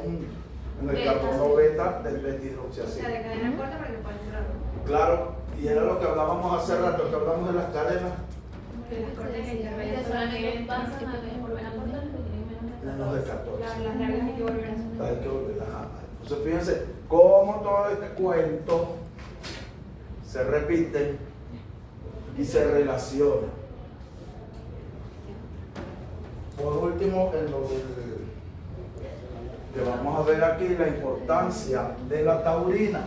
en el carbono beta del O sea, beta-hidroxiácido. de cadena corta para que pueda entrar. Claro, y era lo que hablábamos hace rato, que hablamos de las cadenas. Que las cortas hay que que solamente pasan a volver a cortar porque tienen Menos de 14. Las largas hay que volver a hacer. Hay que volverlas a. Entonces fíjense cómo todo este cuento se repite y se relaciona. Por último, en lo que vamos a ver aquí, la importancia de la taurina.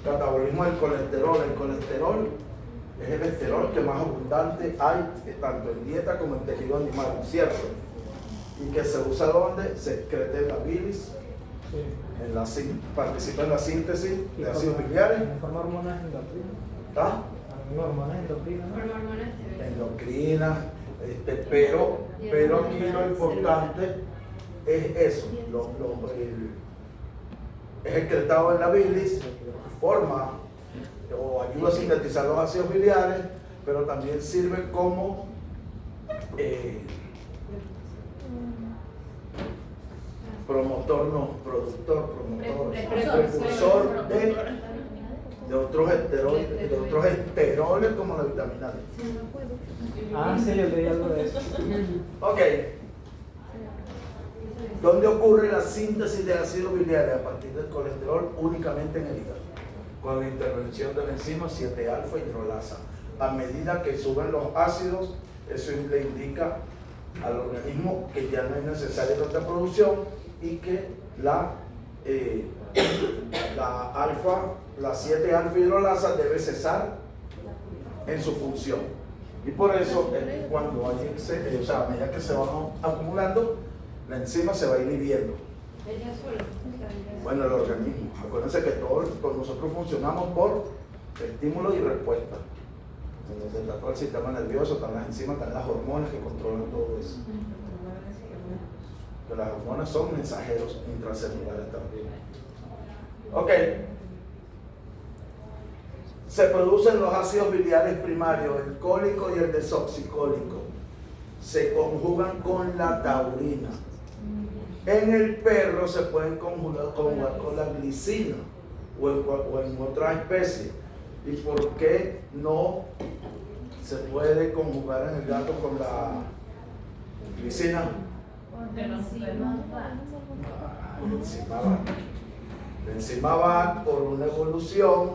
Catabolismo del colesterol. El colesterol es el esterol que más abundante hay tanto en dieta como en tejido animal, ¿cierto? Y que se usa donde se excreta en la bilis, participa en la síntesis de ácidos biliares. Forma hormonas endocrinas. ¿Está? Hormonas endocrinas. Por hormonas. Endocrina, pero aquí lo importante es eso, es excretado en la bilis, forma o ayuda a sintetizar los ácidos biliares, pero también sirve como precursor de otros esteroles como la vitamina D. Ah, sí, yo leí algo de eso. Ok. ¿Dónde ocurre la síntesis de ácidos biliares a partir del colesterol? Únicamente en el hígado, con la intervención de la enzima 7-alfa hidrolasa. A medida que suben los ácidos, eso le indica al organismo que ya no es necesaria tanta producción y que la 7-alfa hidrolasa debe cesar en su función. Y por eso, cuando hay a medida que se van acumulando, la enzima se va inhibiendo. Ella sola. Bueno, el organismo. Acuérdense que todos nosotros funcionamos por estímulo y respuesta. Entonces está todo el sistema nervioso, están las enzimas, están las hormonas que controlan todo eso. Pero las hormonas son mensajeros intracelulares también. Ok. Se producen los ácidos biliares primarios, el cólico y el desoxicólico. Se conjugan con la taurina. En el perro se pueden conjugar con la glicina o en otras especies. ¿Y por qué no se puede conjugar en el gato con la glicina? La enzima VAC por una evolución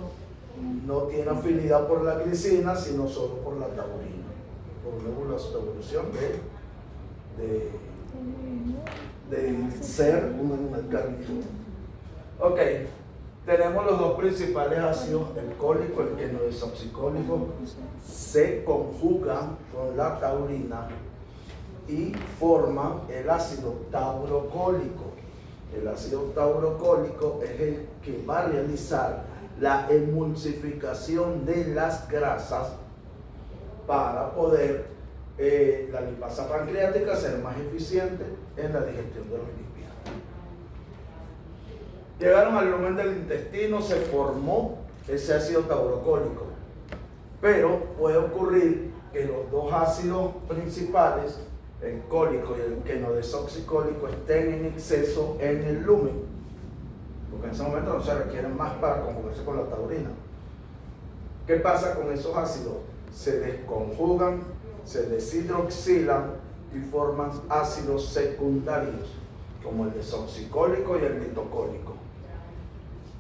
no tiene afinidad por la glicina, sino solo por la taurina, por una evolución de ser un animal carnívoro. Ok, tenemos los dos principales ácidos, el cólico, el quenodesoxicólico, se conjugan con la taurina y forman el ácido taurocólico. El ácido taurocólico es el que va a realizar la emulsificación de las grasas para poder la lipasa pancreática ser más eficiente en la digestión de los lípidos. Llegaron al lumen del intestino, se formó ese ácido taurocólico, pero puede ocurrir que los dos ácidos principales, el cólico y el quenodesoxicólico, estén en exceso en el lumen, porque en ese momento no se requieren más para conjugarse con la taurina. ¿Qué pasa con esos ácidos? Se desconjugan, se deshidroxilan y forman ácidos secundarios, como el desoxicólico y el litocólico.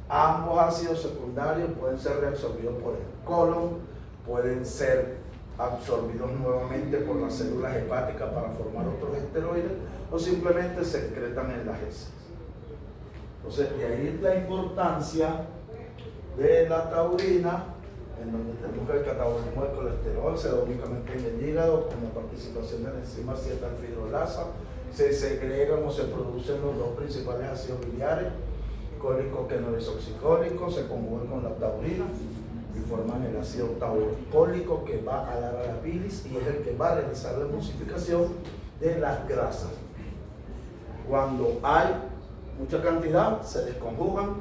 Ambos ácidos secundarios pueden ser reabsorbidos por el colon, pueden ser absorbidos nuevamente por las células hepáticas para formar otros esteroides, o simplemente se excretan en las heces. Entonces, de ahí la importancia de la taurina, en donde tenemos que el catabolismo del colesterol se da únicamente en el hígado, como participación de la enzima acetalfibrilasa, se segregan o se producen los dos principales ácidos biliares, cólico quenodesoxicólico, se conjugan con la taurina y forman el ácido taurocólico que va a dar a la bilis y es el que va a realizar la emulsificación de las grasas. Cuando hay mucha cantidad, se desconjugan,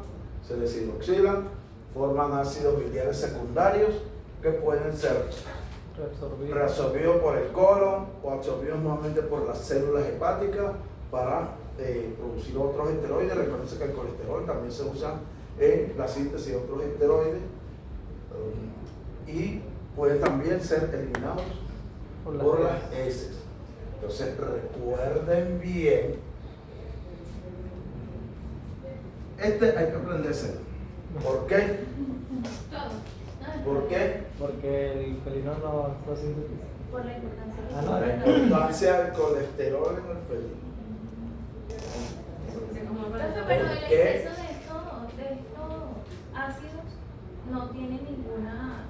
se deshidroxilan, forman ácidos biliares secundarios que pueden ser reabsorbidos por el colon o absorbidos nuevamente por las células hepáticas para producir otros esteroides. Recuerden que el colesterol también se usa en la síntesis de otros esteroides y pueden también ser eliminados por las heces. Entonces recuerden bien, hay que aprenderse. ¿Por qué? ¿Por qué? Porque el felino no sintetiza. Por la importancia Ah, La no. importancia del colesterol en el felino. Entonces, pero el exceso de estos ácidos no tiene ninguna,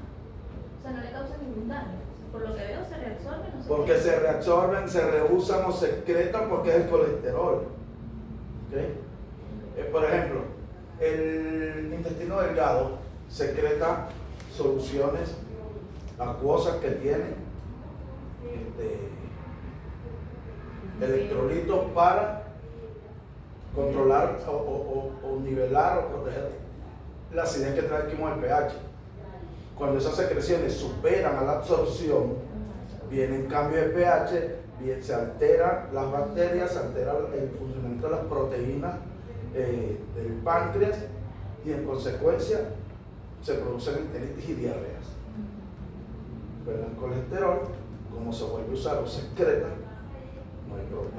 o sea, no le causa ningún daño. Por lo que veo, se reabsorben. No sé Porque qué. se reabsorben, se rehusan o se excretan porque es el colesterol. ¿Okay? Por ejemplo, el intestino delgado secreta soluciones acuosas que tienen electrolitos para controlar o nivelar o proteger la acidez que trae el pH. Cuando esas secreciones superan a la absorción, viene cambio de pH, se alteran las bacterias, se altera el funcionamiento de las proteínas del páncreas y en consecuencia se producen enteritis y diarreas. Pero el colesterol, como se vuelve a usar o se excreta, no hay problema.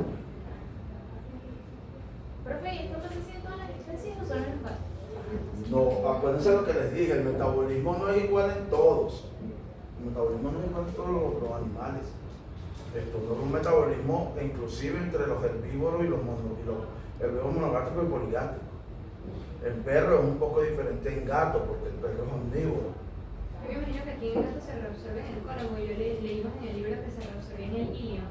Profe, ¿y esto pasa así en todas las especies o solo en los gatos? No, acuérdense lo que les dije, el metabolismo no es igual en todos. El metabolismo no es igual en todos los animales. Esto no es un metabolismo inclusive entre los herbívoros y los herbívoros monogástricos y poligástricos. El perro es un poco diferente en gato porque el perro es omnívoro. Yo me imagino que aquí en el gato se reabsorbe en el colon, porque yo leí más en el libro que se reabsorbe en el ilio.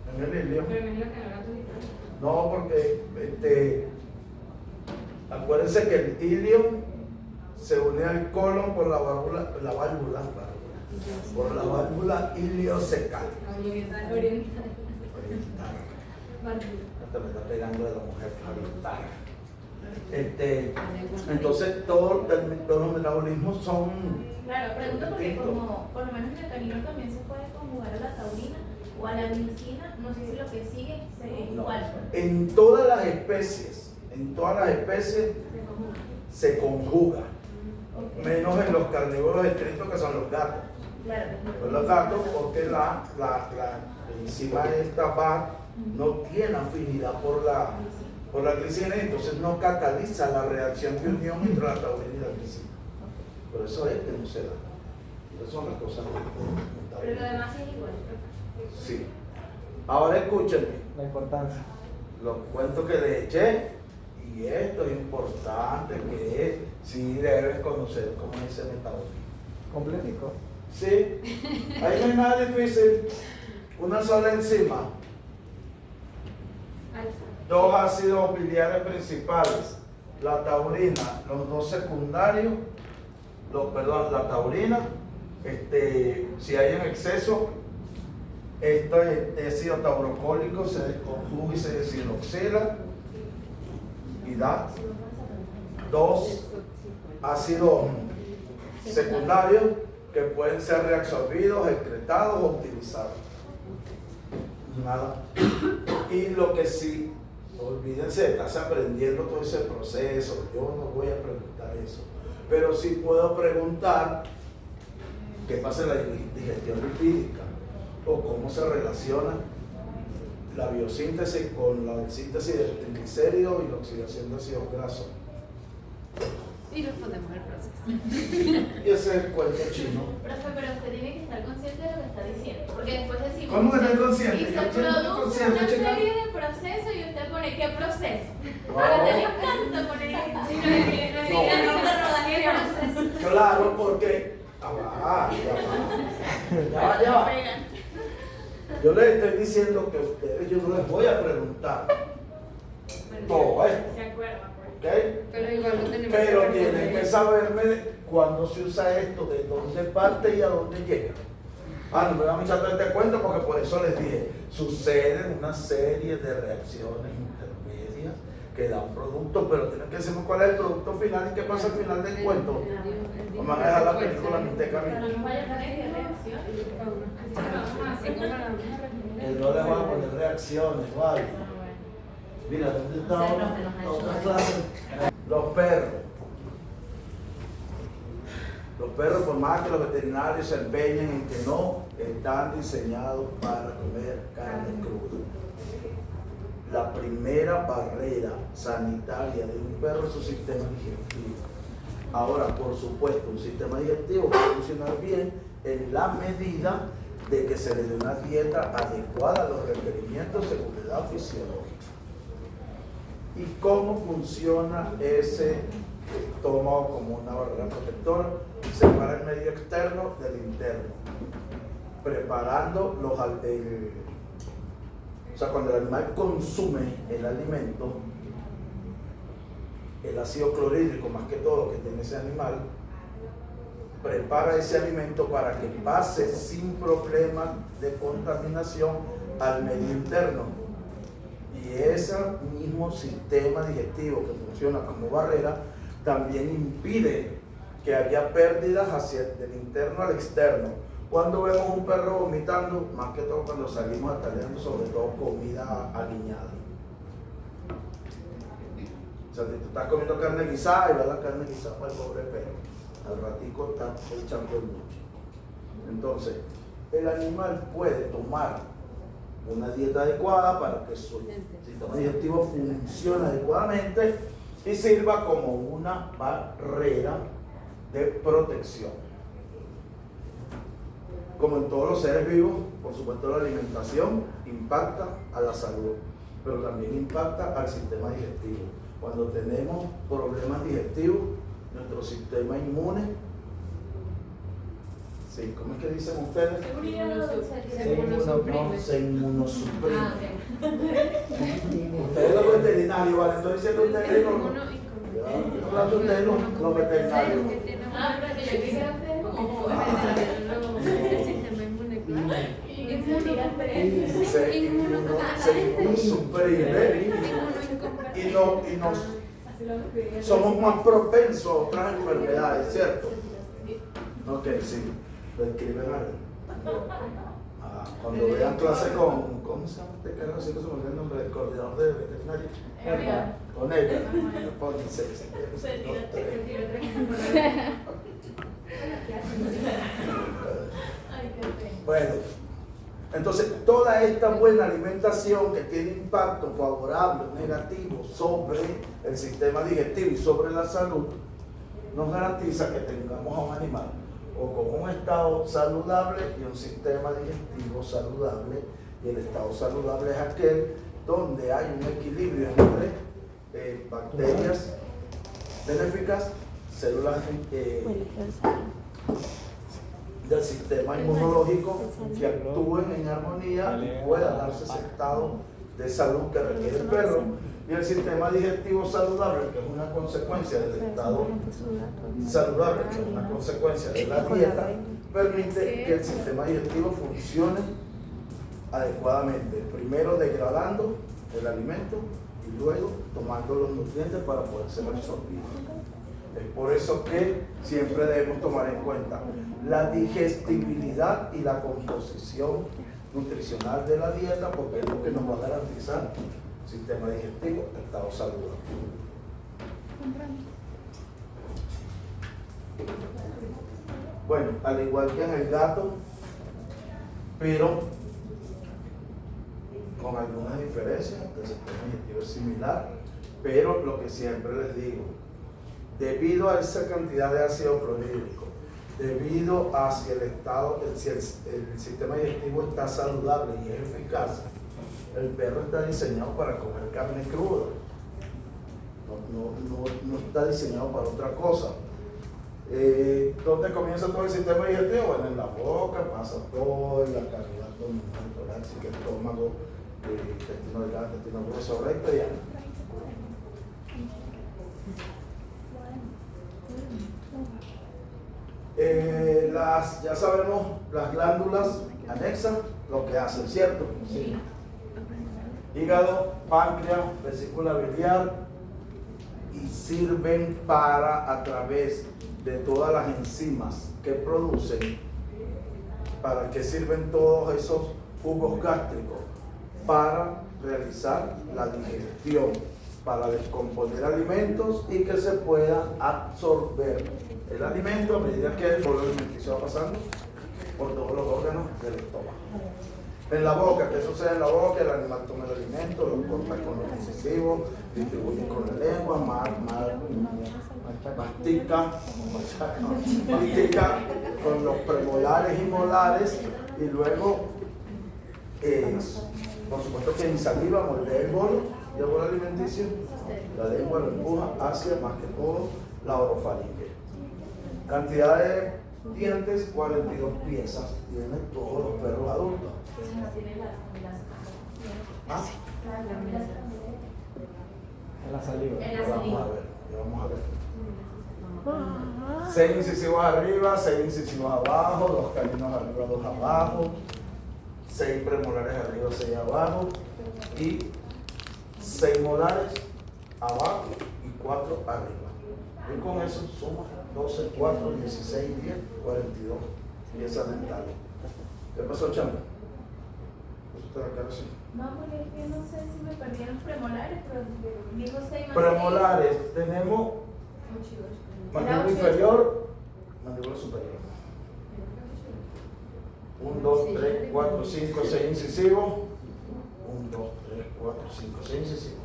En el ilio. Pero me imagino que en el gato es diferente. No, porque acuérdense que el ilio se une al colon por la válvula iliocecal. Oriental. Oriental. Te me está pegando de la mujer oriental. Entonces todos los metabolismos son. Claro, pregunto porque distintos. como por lo menos en el canino también se puede conjugar a la taurina o a la glicina, no sé si lo que sigue es No. igual. En todas las especies Se conjuga. se conjuga. Ok. menos en los carnívoros estrictos que son los gatos. Claro. Pues los gatos, porque la enzima esta BAC no tiene afinidad por la glicina, entonces no cataliza la reacción de unión entre la taurina y la glicina. Por eso es que no se da. Esas son las cosas que Pero lo demás es igual. sí. Ahora escúchenme, La importancia. los cuentos que le eché, y esto es importante, que es, sí debes conocer cómo es ese metabolismo. Completico. Sí, ahí no hay nada difícil, una sola enzima, dos ácidos biliares principales, la taurina, los dos secundarios, la taurina, si hay en exceso, este ácido taurocólico se desconjuga y se deshidroxila y da dos ácidos secundarios que pueden ser reabsorbidos, excretados o utilizados. Nada. Y lo que sí, olvídense, estás aprendiendo todo ese proceso, yo no voy a preguntar eso, pero sí puedo preguntar qué pasa en la digestión lipídica o cómo se relaciona la biosíntesis con la síntesis de triglicéridos y la oxidación de ácidos grasos. Y respondemos el proceso. Y ese es el cuento chino. Profe, pero usted tiene que estar consciente de lo que está diciendo. Porque después decimos. ¿Cómo que está inconsciente? Y se Yo siempre estoy produce consciente, una chica. serie de procesos y usted pone ¿qué proceso? No. A usted le encanta poner proceso. Claro, porque. Ya va. Yo les estoy diciendo que a ustedes yo no les voy a preguntar todo esto, Se acuerda, ¿ok? Pero igual lo tenemos Pero que tienen responder. que saberme cuándo se usa esto, de dónde parte y a dónde llega. No me van a echar todo este cuento porque por eso les dije, suceden una serie de reacciones intermedias que dan producto, pero tienen que decirme cuál es el producto final y qué pasa al final del cuento. Vamos a dejar la película a mitad de camino. No vaya a tener que reacción. Que no les van a poner reacciones, ¿vale? Mira, ¿dónde está otra clase? Los perros. Los perros, por más que los veterinarios se empeñen en que no, están diseñados para comer carne cruda. La primera barrera sanitaria de un perro es su sistema digestivo. Ahora, por supuesto, un sistema digestivo puede funcionar bien en la medida de que se le dé una dieta adecuada a los requerimientos de seguridad fisiológica. ¿Y cómo funciona ese estómago como una barrera protectora? Separa el medio externo del interno, preparando o sea, cuando el animal consume el alimento, el ácido clorhídrico, más que todo, que tiene ese animal, prepara ese alimento para que pase sin problema de contaminación al medio interno. Y ese mismo sistema digestivo que funciona como barrera también impide que haya pérdidas del interno al externo. Cuando vemos un perro vomitando, más que todo cuando salimos a talleando, sobre todo comida aliñada. O sea, si tú estás comiendo carne guisada y va la carne guisada para el pobre perro, al ratico está echando el mucho. Entonces, el animal puede tomar una dieta adecuada para que su sistema digestivo funcione adecuadamente y sirva como una barrera de protección. Como en todos los seres vivos, por supuesto la alimentación impacta a la salud, pero también impacta al sistema digestivo. Cuando tenemos problemas digestivos, nuestro sistema inmune, sí, ¿cómo es que dicen ustedes? Se inmunosuprime. Ustedes los veterinarios, ¿vale? Estoy diciendo ustedes los hablando de ustedes los veterinarios. Se inmunosuprime y nos somos más propensos a otras enfermedades, ¿cierto? Ok, sí, lo escriben ahí. Cuando vean clase con, ¿cómo se llama este carro? Así que se me olvidó el nombre del coordinador de veterinario. con ella. Ponen 6. Bueno, entonces toda esta buena alimentación que tiene impacto favorable o negativo sobre el sistema digestivo y sobre la salud, nos garantiza que tengamos a un animal o con un estado saludable y un sistema digestivo saludable. Y el estado saludable es aquel donde hay un equilibrio entre bacterias benéficas, células del sistema inmunológico que actúen en armonía y pueda darse ese estado de salud que requiere el perro, y el sistema digestivo saludable, que es una consecuencia del estado saludable, que es una consecuencia de la dieta, permite que el sistema digestivo funcione adecuadamente, primero degradando el alimento y luego tomando los nutrientes para poder ser absorbido. Es por eso que siempre debemos tomar en cuenta la digestibilidad y la composición nutricional de la dieta, porque es lo que nos va a garantizar sistema digestivo, estado saludable. Bueno, al igual que en el gato, pero con algunas diferencias, el sistema digestivo es similar, pero lo que siempre les digo, debido a esa cantidad de ácido clorhídrico, debido a si el sistema digestivo está saludable y es eficaz, el perro está diseñado para comer carne cruda, no está diseñado para otra cosa. ¿Dónde comienza todo el sistema digestivo? Bueno, en la boca, pasa todo en la cavidad abdominal, torácica, el estómago, intestino delgado, intestino grueso, recto y ano. Ya sabemos las glándulas anexas lo que hacen, ¿cierto? Sí. Hígado, páncreas, vesícula biliar, y sirven para, a través de todas las enzimas que producen, ¿para qué sirven todos esos jugos gástricos? Para realizar la digestión, para descomponer alimentos y que se pueda absorber el alimento a medida que el bolo alimenticio va pasando por todos los órganos del estómago. En la boca, ¿qué sucede en la boca? El animal toma el alimento, lo corta con los incisivos, distribuye con la lengua, mastica con los premolares y molares, y luego, por supuesto que en saliva moldea el bolo y el bolo alimenticio, la lengua lo empuja hacia, más que todo, la orofaringe. Cantidad de dientes, 42 piezas tienen todos los perros adultos. ¿Ah? En la saliva. Vamos a ver. 6 incisivos arriba, 6 incisivos abajo, 2 caninos arriba, 2 abajo, 6 premolares arriba, 6 abajo, y 6 molares abajo y 4 arriba. Y con eso suma 12, 4, 16, 10, 42 piezas dentales. ¿Qué pasó, Chamba? ¿Usted la cara así? No, porque es que no sé si me perdí los premolares, pero dijo 6 más premolares, tenemos mandíbula inferior, mandíbula superior. 1, 2, 3, 4, 5, 6 incisivos. 1, 2, 3, 4, 5, 6 incisivos.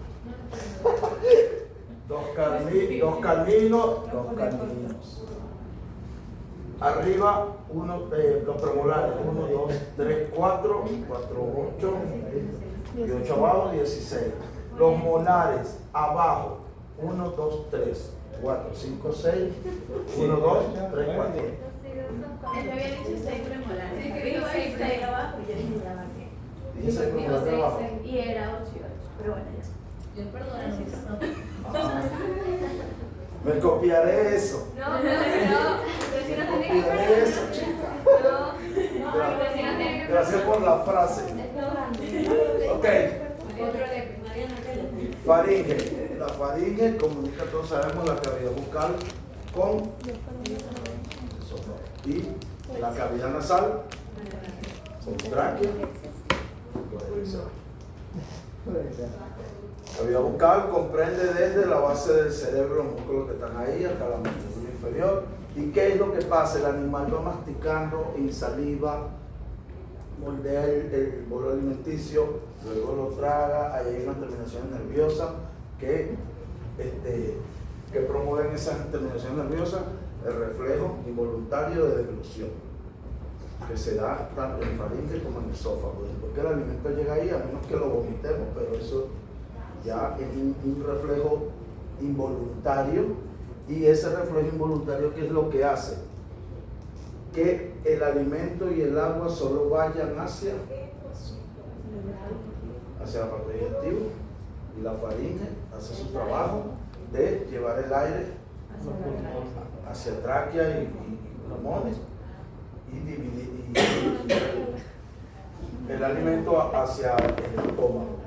2 caninos. Arriba, los premolares, 1, 2, 3, 4, 8, y 8 abajo, 16. Los molares, abajo, 1, 2, 3, 4, 5, 6, 1, 2, 3, 4. Él había dicho 6 premolares. Sí, que dijo 6 abajo y yo dije ya va que. Dije 6 premolares abajo. Y era 8 y 8, pero bueno ya. Yo perdono Me copiaré eso. No. Pero si no tiene que Copiaré eso, chica. pero si no tiene que Gracias por la frase. Ok. Faringe. La faringe comunica, todos sabemos, la cavidad bucal con y la cavidad nasal con tráquea. La vía bucal comprende desde la base del cerebro, los músculos que están ahí, hasta la mandíbula inferior. ¿Y qué es lo que pasa? El animal va masticando en saliva, moldea el bolo alimenticio, luego lo traga. Ahí hay unas terminaciones nerviosas que promueven esas terminaciones nerviosas, el reflejo involuntario de deglución, que se da tanto en faringe como en esófago. Después que el alimento llega ahí, a menos que lo vomitemos, pero eso ya es un reflejo involuntario. Y ese reflejo involuntario, ¿qué es lo que hace? Que el alimento y el agua solo vayan hacia la parte digestiva, y la faringe hace su trabajo de llevar el aire hacia tráquea y pulmones y dividir el alimento hacia el estómago.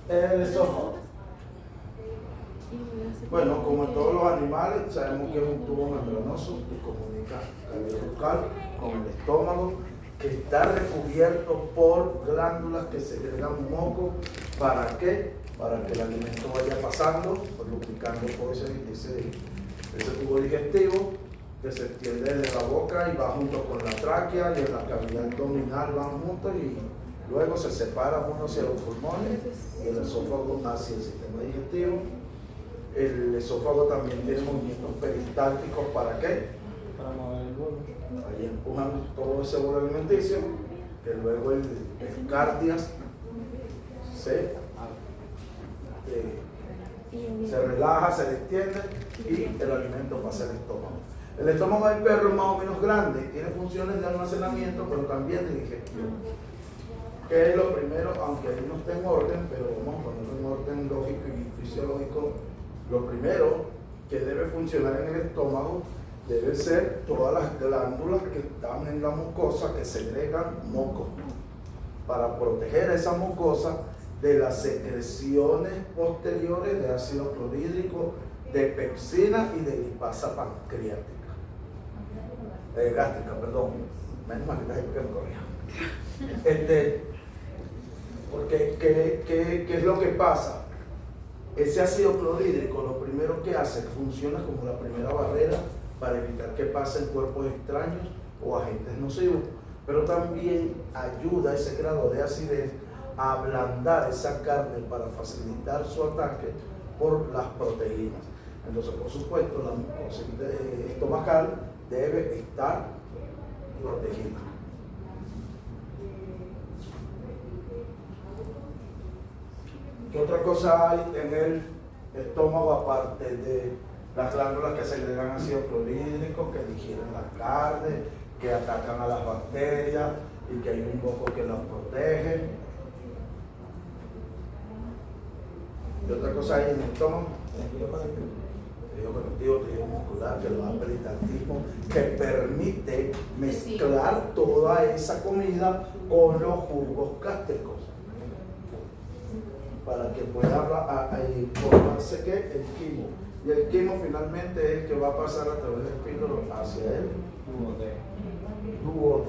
El esófago. Bueno, como en todos los animales, sabemos que es un tubo membranoso que comunica la vía bucal con el estómago, que está recubierto por glándulas que segregan moco. ¿Para qué? Para que el alimento vaya pasando, pues, lubricando por ese tubo digestivo que se extiende desde la boca y va junto con la tráquea, y en la cavidad abdominal van juntos y luego se separan uno hacia los pulmones y el esófago hacia el sistema digestivo. El esófago también tiene movimientos peristálticos. ¿Para qué? Para mover el bolo. Ahí empujan todo ese bolo alimenticio, que luego el cardias se relaja, se extiende y el alimento pasa al estómago. El estómago del perro es más o menos grande, tiene funciones de almacenamiento, pero también de digestión. ¿Qué es lo primero? Aunque ahí no está en orden, pero vamos a ponerlo en orden lógico y fisiológico. Lo primero que debe funcionar en el estómago deben ser todas las glándulas que están en la mucosa, que segregan moco, para proteger a esa mucosa de las secreciones posteriores de ácido clorhídrico, de pepsina y de lipasa pancreática. Gástrica, perdón. Menos mal que está ahí porque me corría. Porque, ¿qué es lo que pasa? Ese ácido clorhídrico lo primero que hace, funciona como la primera barrera para evitar que pasen cuerpos extraños o agentes nocivos, pero también ayuda a ese grado de acidez a ablandar esa carne para facilitar su ataque por las proteínas. Entonces, por supuesto, la mucosa estomacal debe estar protegida. ¿Qué otra cosa hay en el estómago aparte de las glándulas que segregan ácido clorhídrico, que digieren la carne, que atacan a las bacterias y que hay un moco que las protege? ¿Qué otra cosa hay en el estómago? Tejido conectivo, tejido muscular, que lo da peristaltismo, que permite mezclar toda esa comida con los jugos gástricos, para que pueda formarse el quimo. Y el quimo finalmente es el que va a pasar a través del píloro hacia el duodeno.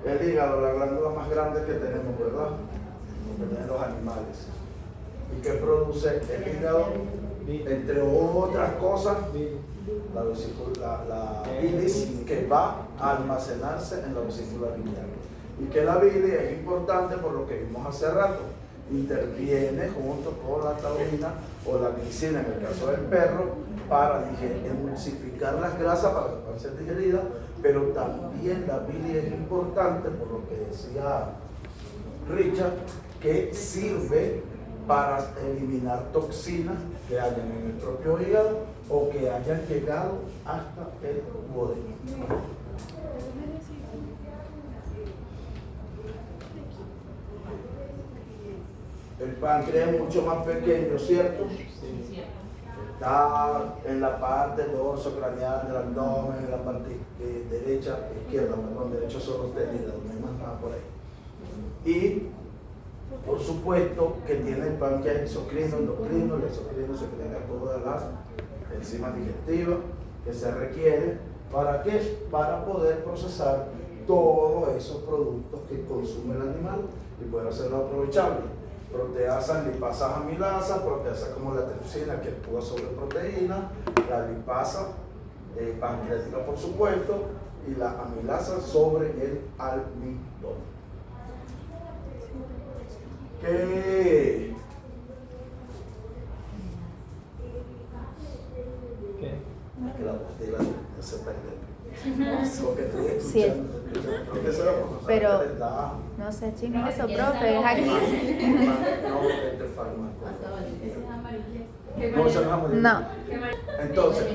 El hígado, la glándula más grande que tenemos, ¿verdad? Que tienen los animales. ¿Y qué produce el hígado? Entre otras cosas, la bilis, que va a almacenarse en la vesícula biliar. Y que la bilis es importante por lo que vimos hace rato. Interviene junto con la taurina o la glicina, en el caso del perro, para emulsificar las grasas para que puedan ser digeridas, pero también la bilis es importante, por lo que decía Richard, que sirve para eliminar toxinas que hayan en el propio hígado o que hayan llegado hasta el duodeno. El páncreas es mucho más pequeño, ¿cierto? Sí. Está en la parte dorso craneal del abdomen, en la parte derecho sostenido, no hay más nada por ahí. Y por supuesto que tiene el páncreas exocrino, endocrino. El exocrino se crea todas las enzimas digestivas que se requieren. ¿Para qué? Para poder procesar todos esos productos que consume el animal y poder hacerlo aprovechable. Proteasas, lipasas, amilasas, proteasas como la tripsina que actúa sobre proteína, la lipasa pancreática por supuesto, y la amilasa sobre el almidón. ¿Qué? Que la pastilla no se pierde. Lo que estoy escuchando, creo que eso era por Pero- que les da. No sé, chisme eso, profe, es aquí. No, este fármaco. Ese es amarillo. No, eso no es amarillo. No. Entonces,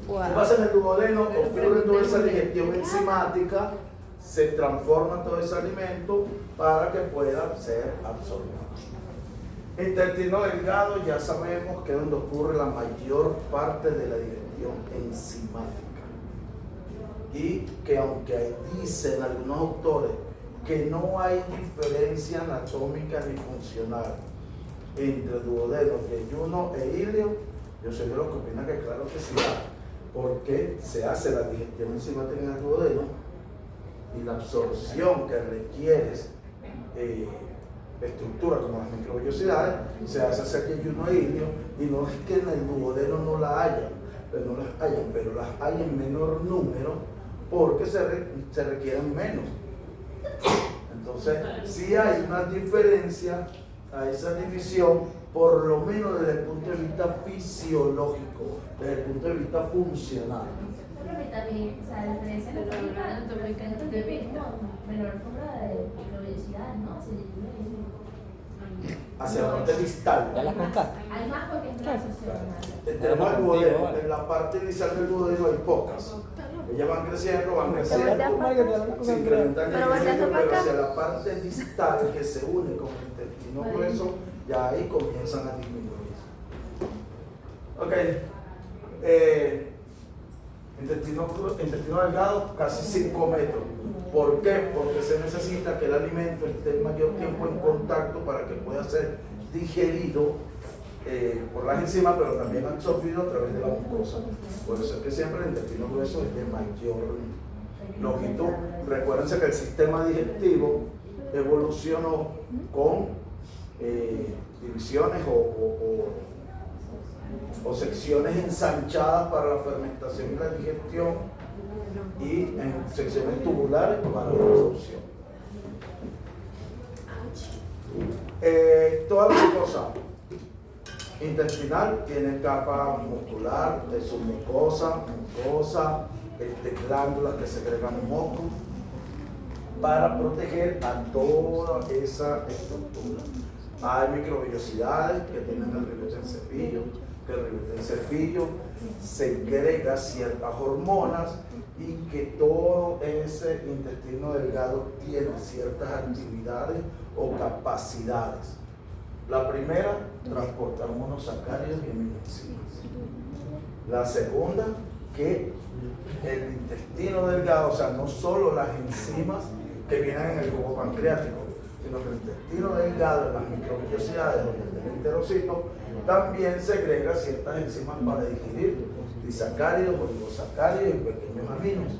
Wow. ¿qué pasa en el duodeno? Ocurre toda esa digestión enzimática, se transforma todo ese alimento para que pueda ser absorbido. Intestino delgado, ya sabemos que es donde ocurre la mayor parte de la digestión enzimática. Y que aunque dicen algunos autores que no hay diferencia anatómica ni funcional entre duodeno, yeyuno e ilio, yo soy de los que opinan que claro que sí hay, porque se hace la digestión enzimática en el duodeno y la absorción que requiere estructura como las microvellosidades se hace hacer yeyuno e ilio, y no es que en el duodeno no la hayan, pero las hay en menor número porque se requieren menos. Entonces, sí hay una diferencia a esa división, por lo menos desde el punto de vista fisiológico, desde el punto de vista funcional. Pero también, o sea, la diferencia en la anatómica es menor compra de microvellosidades, ¿no? Hacia la parte distal. ¿Ya las contaste? Hay más porque es grasa. Tenemos el duodeno, en la parte inicial del duodeno hay pocas. Ellas van creciendo, se incrementan Pero volteando para acá. hacia la parte distal que se une con el intestino grueso, ya ahí comienzan a disminuir. Ok. Intestino delgado, casi 5 metros. ¿Por qué? Porque se necesita que el alimento esté el mayor tiempo en contacto para que pueda ser digerido por las enzimas, pero también absorbido a través de la mucosa. Por eso es que siempre el intestino grueso es de mayor longitud. Recuérdense que el sistema digestivo evolucionó con divisiones o secciones ensanchadas para la fermentación y la digestión, y en secciones tubulares para la absorción. Toda la mucosa intestinal tiene capa muscular, de submucosa, mucosa, glándulas que segregan moco para proteger a toda esa estructura. Hay microvellosidades que tienen el ribete en cepillo, que el ribete en cepillo segrega ciertas hormonas, y que todo ese intestino delgado tiene ciertas actividades o capacidades. La primera, transportar monosacáridos y aminoenzimas. La segunda, que el intestino delgado, o sea, no solo las enzimas que vienen en el jugo pancreático, sino que el intestino delgado, en las microvellosidades, donde está el enterocito, también segrega ciertas enzimas para digerir disacáridos, oligosacáridos y pequeños aminos.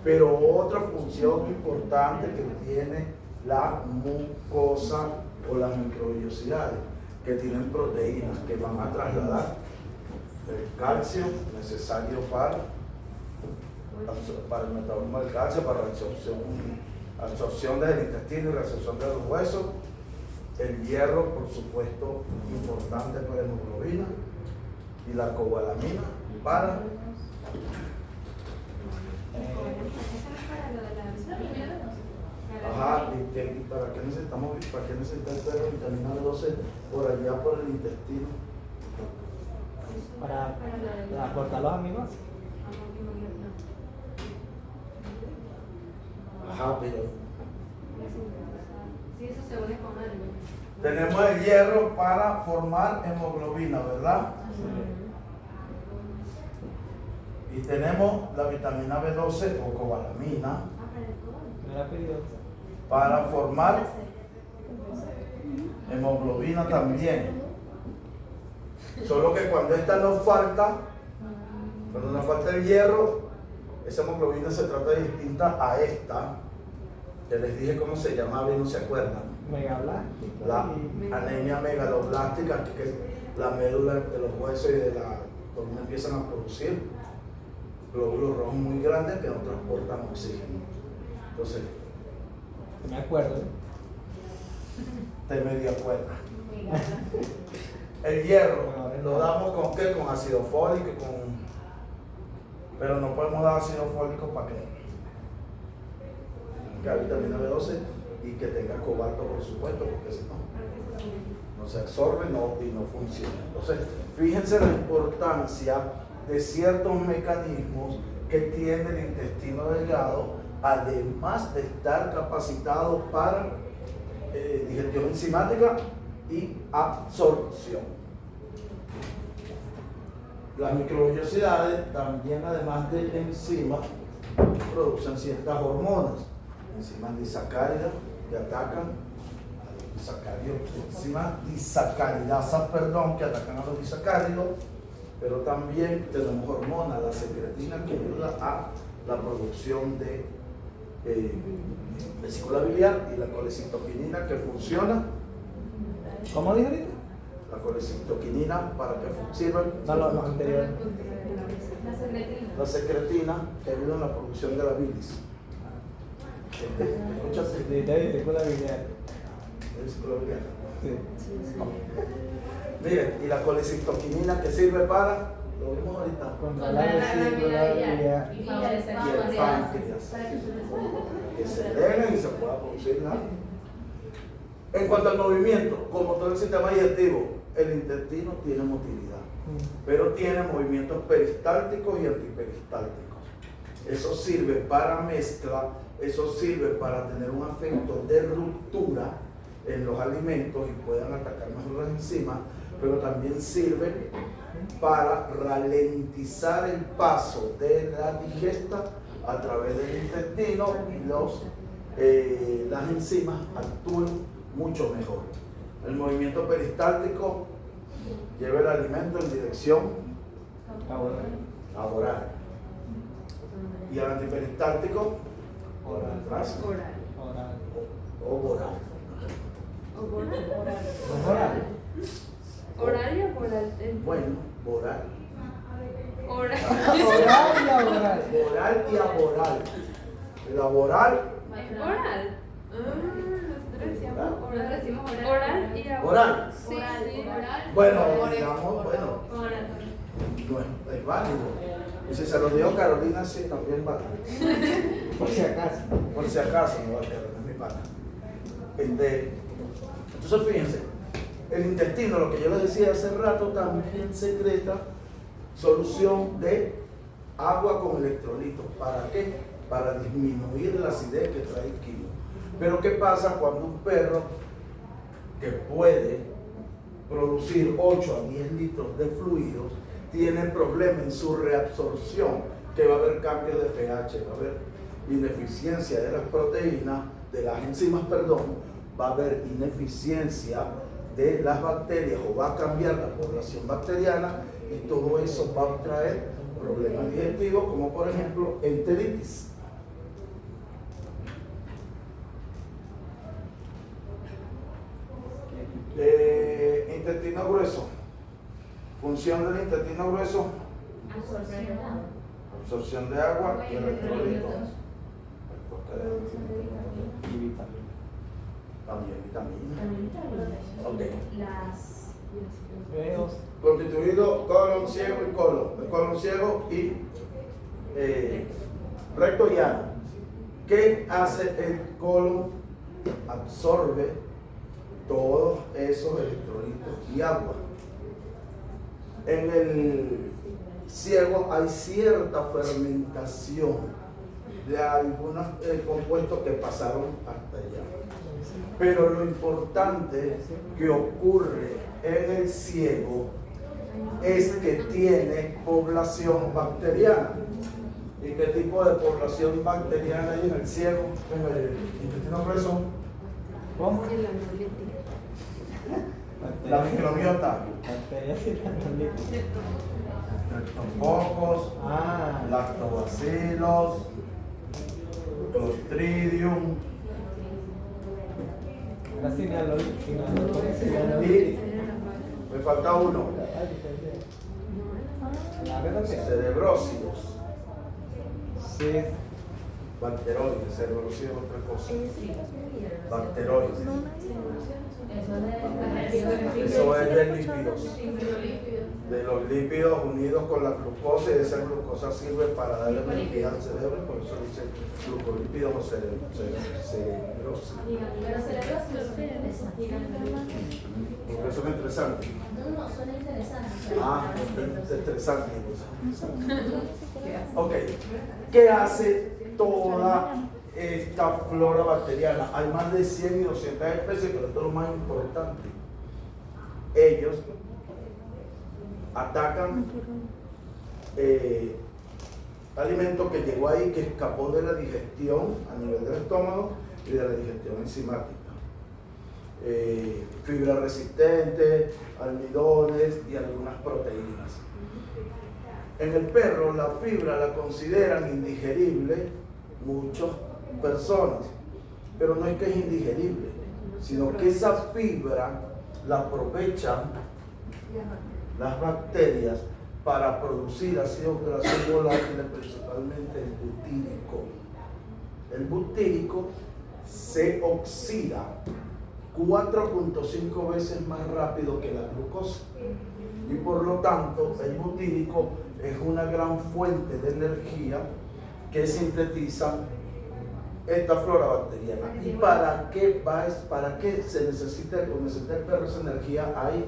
Pero otra función importante que tiene la mucosa o las microvellosidades, que tienen proteínas que van a trasladar el calcio necesario para el metabolismo del calcio, para la absorción desde el intestino y la absorción de los huesos. El hierro, por supuesto, importante para la hemoglobina, y la cobalamina para ¿y para qué necesitamos esta vitamina B12 por allá por el intestino? Para aportar los amigos. Pero Sí, eso se une con algo. tenemos el hierro para formar hemoglobina, ¿verdad? Y tenemos la vitamina B12 o cobalamina Me la pidió. para formar hemoglobina también. Solo que cuando esta nos falta, cuando nos falta el hierro, esa hemoglobina se trata distinta a esta, que les dije cómo se llamaba y no se acuerdan. Megablástica. La anemia megaloblástica, que es la médula de los huesos y de la columna empiezan a producir glóbulos rojos muy grandes que no transportan oxígeno. Entonces, Me acuerdo. te medio acuerdas. El hierro lo damos con qué? Con ácido fólico, pero no podemos dar ácido fólico para que haya vitamina B12 y que tenga cobalto, por supuesto, porque si no se absorbe y no funciona. Entonces, fíjense la importancia de ciertos mecanismos que tiene el intestino delgado, además de estar capacitado para digestión enzimática y absorción. Las microvellosidades también, además de enzimas, producen ciertas hormonas, enzimas disacáridas que atacan a los disacáridos, enzimas disacaridasas, que atacan a los disacáridos, pero también tenemos hormonas, la secretina, que ayuda a la producción de vesícula biliar, y la colecitoquinina, que funciona. ¿Cómo dijo ahorita? La colecitoquinina, para que sirva. No, anterior. La secretina. La secretina, que ayuda en la producción de la bilis. ¿Escuchaste? Sí, vesícula biliar. Vesícula biliar. Sí. Miren, y la colecitoquinina, que sirve para, lo vimos ahorita, Controlar la vesícula biliar. Y favorecer y el páncreas, que se drenen y se pueda producir la. En cuanto al movimiento, como todo el sistema digestivo, el intestino tiene motilidad, pero tiene movimientos peristálticos y antiperistálticos. Eso sirve para mezcla, eso sirve para tener un efecto de ruptura en los alimentos y puedan atacar mejor las enzimas, pero también sirve para ralentizar el paso de la digesta a través del intestino, y las enzimas actúan mucho mejor. El movimiento peristáltico lleva el alimento en dirección a oral, y el antiperistáltico atrás o oral. Oral. ¿Horario o oral? Bueno, oral. Oral. Oral y aboral. Oral y aboral. El aboral, ¿Oral? Nosotros decíamos oral. Decimos oral y aboral. oral. Sí, sí. Bueno, digamos, bueno, Oral. no es válido. Y si se lo dio Carolina, sí, también vale. Por si acaso. Por si acaso, no vale, no es mi pana. Entonces, fíjense, el intestino, lo que yo les decía hace rato, también secreta solución de agua con electrolitos. ¿Para qué? Para disminuir la acidez que trae el quimo. Pero ¿qué pasa cuando un perro que puede producir 8 a 10 litros de fluidos tiene problema en su reabsorción? Que va a haber cambios de pH, va a haber ineficiencia de las proteínas, de las enzimas, va a haber ineficiencia de las bacterias, o va a cambiar la población bacteriana, y todo eso va a traer problemas digestivos, como por ejemplo enteritis. Intestino grueso. Función del intestino grueso: absorción de agua y electrolitos. Y vitamina. También vitaminas. Ok. Veos. Constituido colon ciego y colon. El colon ciego y recto llano. ¿Qué hace el colon? Absorbe todos esos electrolitos y agua. En el ciego hay cierta fermentación de algunos compuestos que pasaron hasta allá. Pero lo importante que ocurre en el ciego es que tiene población bacteriana. ¿Y qué tipo de población bacteriana hay en el ciego? En el intestino grueso. ¿Cómo? La microbiota. Bacterias y la Streptococos, lactobacilos, Clostridium y me falta uno, cerebrósidos. Sí. Bacteroides, cerebrósidos es otra cosa. Bacteroides. Eso es de lípidos. De los lípidos unidos con la glucosa, y esa glucosa sirve para darle energía al cerebro, y por eso dice glucolípidos o cerebrosis. Pero cerebrosis son interesantes. Porque son estresantes. No, son interesantes. Estresantes. Ok, ¿qué hace toda esta flora bacteriana? Hay más de 100 y 200 especies, pero esto es lo más importante. Ellos atacan alimento que llegó ahí, que escapó de la digestión a nivel del estómago y de la digestión enzimática. Fibra resistente, almidones y algunas proteínas. En el perro la fibra la consideran indigerible muchas personas, pero no es que es indigerible, sino que esa fibra la aprovechan las bacterias para producir ácidos grasos volátiles, principalmente el butírico. El butírico se oxida 4.5 veces más rápido que la glucosa y por lo tanto el butírico es una gran fuente de energía que sintetiza esta flora bacteriana. ¿Y para qué se necesita el perro esa energía? Hay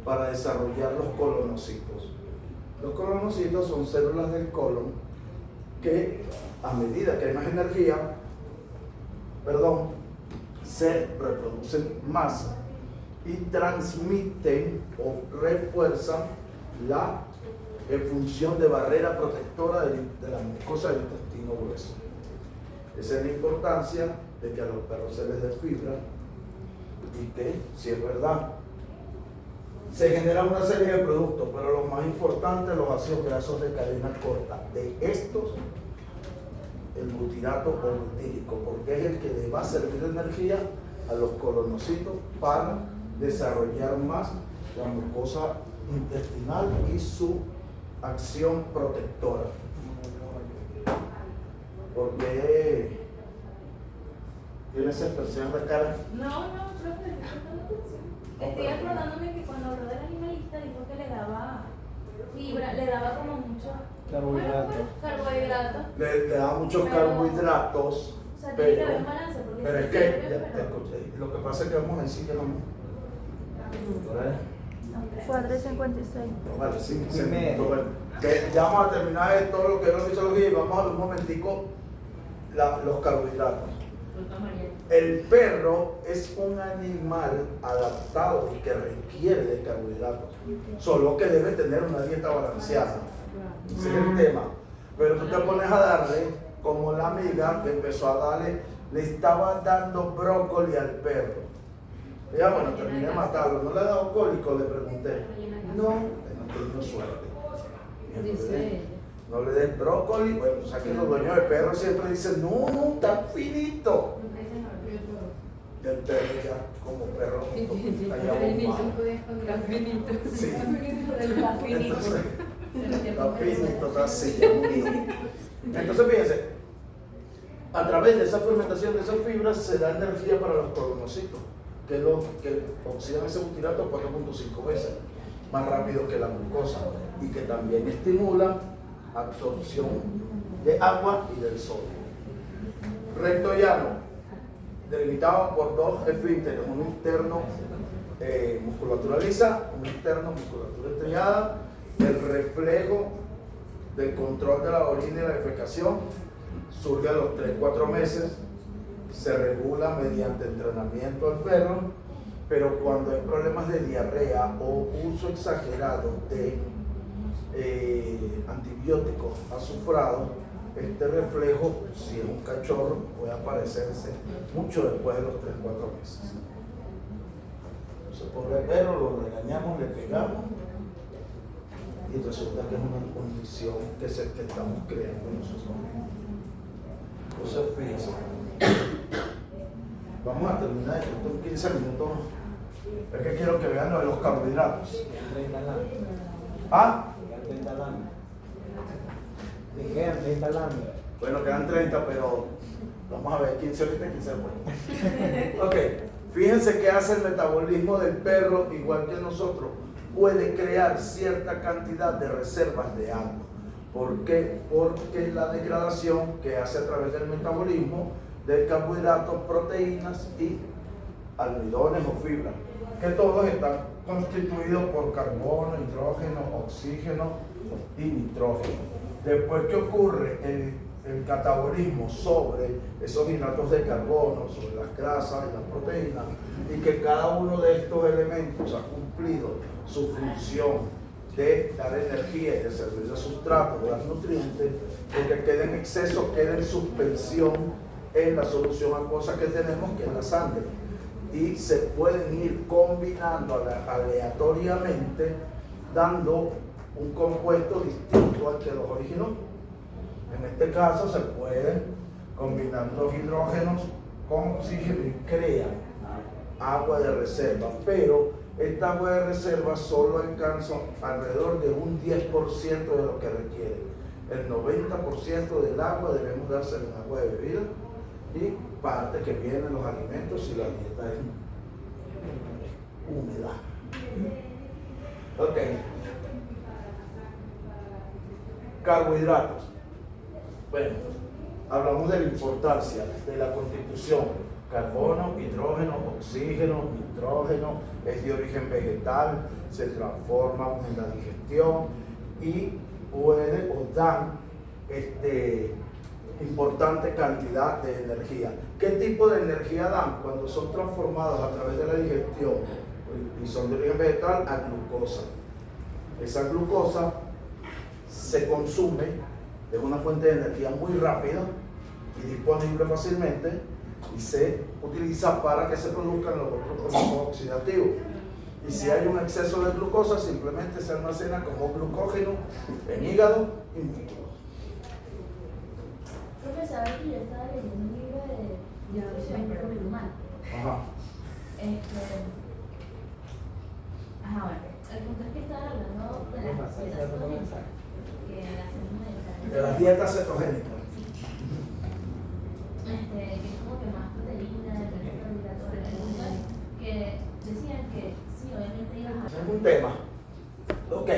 para desarrollar los colonocitos. Los colonocitos son células del colon que a medida que hay más energía, se reproducen más y transmiten o refuerzan la función de barrera protectora de la mucosa del intestino grueso. Esa es la importancia de que a los perros se les dé fibra y que, si es verdad, se generan una serie de productos, pero lo más importante, los ácidos grasos de cadena corta. De estos, el butirato o butírico, porque es el que le va a servir de energía a los colonocitos para desarrollar más la mucosa intestinal y su acción protectora. Porque tiene esa expresión de cara. No, profe, estoy acordándome que cuando habló del animalista dijo que le daba fibra, le daba como mucho carbohidratos. Le daba muchos carbohidratos. O sea, tiene que haber un balance. Pero es que, lo que pasa es que vamos a decir que no. 456. Vale, 5 minutos. Bueno, ya vamos a terminar de todo lo que es la fisiología y vamos a ver un momentico los carbohidratos. El perro es un animal adaptado y que requiere de carbohidratos, solo que debe tener una dieta balanceada. Ese es el tema. Pero tú te pones a darle, como la amiga que empezó a darle, le estaba dando brócoli al perro. Ya bueno, terminé de matarlo. ¿No le ha dado cólico? Le pregunté. No tengo suerte. No le des brócoli. Bueno, o sea que los dueños de perros siempre dicen, no, está finito. Y el perro ya, como perro, allá bombado. Sí. Entonces, está finito, está así. Entonces, fíjense, a través de esa fermentación de esas fibras se da energía para los colonocitos, que oxidan ese butirato 4.5 veces más rápido que la glucosa y que también estimulan absorción de agua y del sodio. Recto llano, delimitado por dos esfínteres, un interno musculatura lisa, un externo musculatura estriada, el reflejo del control de la orina y la defecación surge a los 3-4 meses, se regula mediante entrenamiento al perro, pero cuando hay problemas de diarrea o uso exagerado de antibióticos azufrados, este reflejo, si es un cachorro, puede aparecerse mucho después de los 3-4 meses. Entonces, pobre perro, lo regañamos, le pegamos y resulta que es una condición que estamos creando nosotros mismos. Entonces, fíjense, vamos a terminar esto en 15 minutos. Es que quiero que vean lo de los carbohidratos. ¿Ah? Me quedan 30 láminas. Bueno, quedan 30, pero vamos a ver, 15 ahorita, 15 después. Ok, fíjense que hace el metabolismo del perro igual que nosotros. Puede crear cierta cantidad de reservas de agua. ¿Por qué? Porque la degradación que hace a través del metabolismo de carbohidratos, proteínas y almidones o fibras, que todos están constituidos por carbono, hidrógeno, oxígeno y nitrógeno. Después que ocurre el catabolismo sobre esos hidratos de carbono, sobre las grasas y las proteínas, y que cada uno de estos elementos ha cumplido su función de dar energía y de servir de sustrato, de dar nutrientes, lo que queda en exceso queda en suspensión en la solución acuosa que tenemos, que es la sangre, y se pueden ir combinando aleatoriamente, dando un compuesto distinto al que los originó. En este caso se pueden combinar los hidrógenos con oxígeno y crean agua de reserva, pero esta agua de reserva solo alcanza alrededor de un 10% de lo que requiere. El 90% del agua debemos dársela en agua de bebida y parte que viene en los alimentos y la dieta es húmeda. Ok. Carbohidratos. Bueno, hablamos de la importancia de la constitución. Carbono, hidrógeno, oxígeno, nitrógeno, es de origen vegetal, se transforma en la digestión y puede o dan importante cantidad de energía. ¿Qué tipo de energía dan? Cuando son transformados a través de la digestión y son de origen vegetal a glucosa. Esa glucosa se consume, es una fuente de energía muy rápida y disponible fácilmente, y se utiliza para que se produzcan los otros procesos oxidativos. Y si hay un exceso de glucosa, simplemente se almacena como glucógeno en hígado y músculos. Profesor, que yo estaba leyendo un libro de nutrición por el humano. Ajá. Bueno, el punto es que estaba hablando de las dietas cetogénicas, que hacemos De las dietas cetogénicas. que es como que más proteína, carbohidratos, que decían que sí, obviamente ibas a... Es un tema. Ok,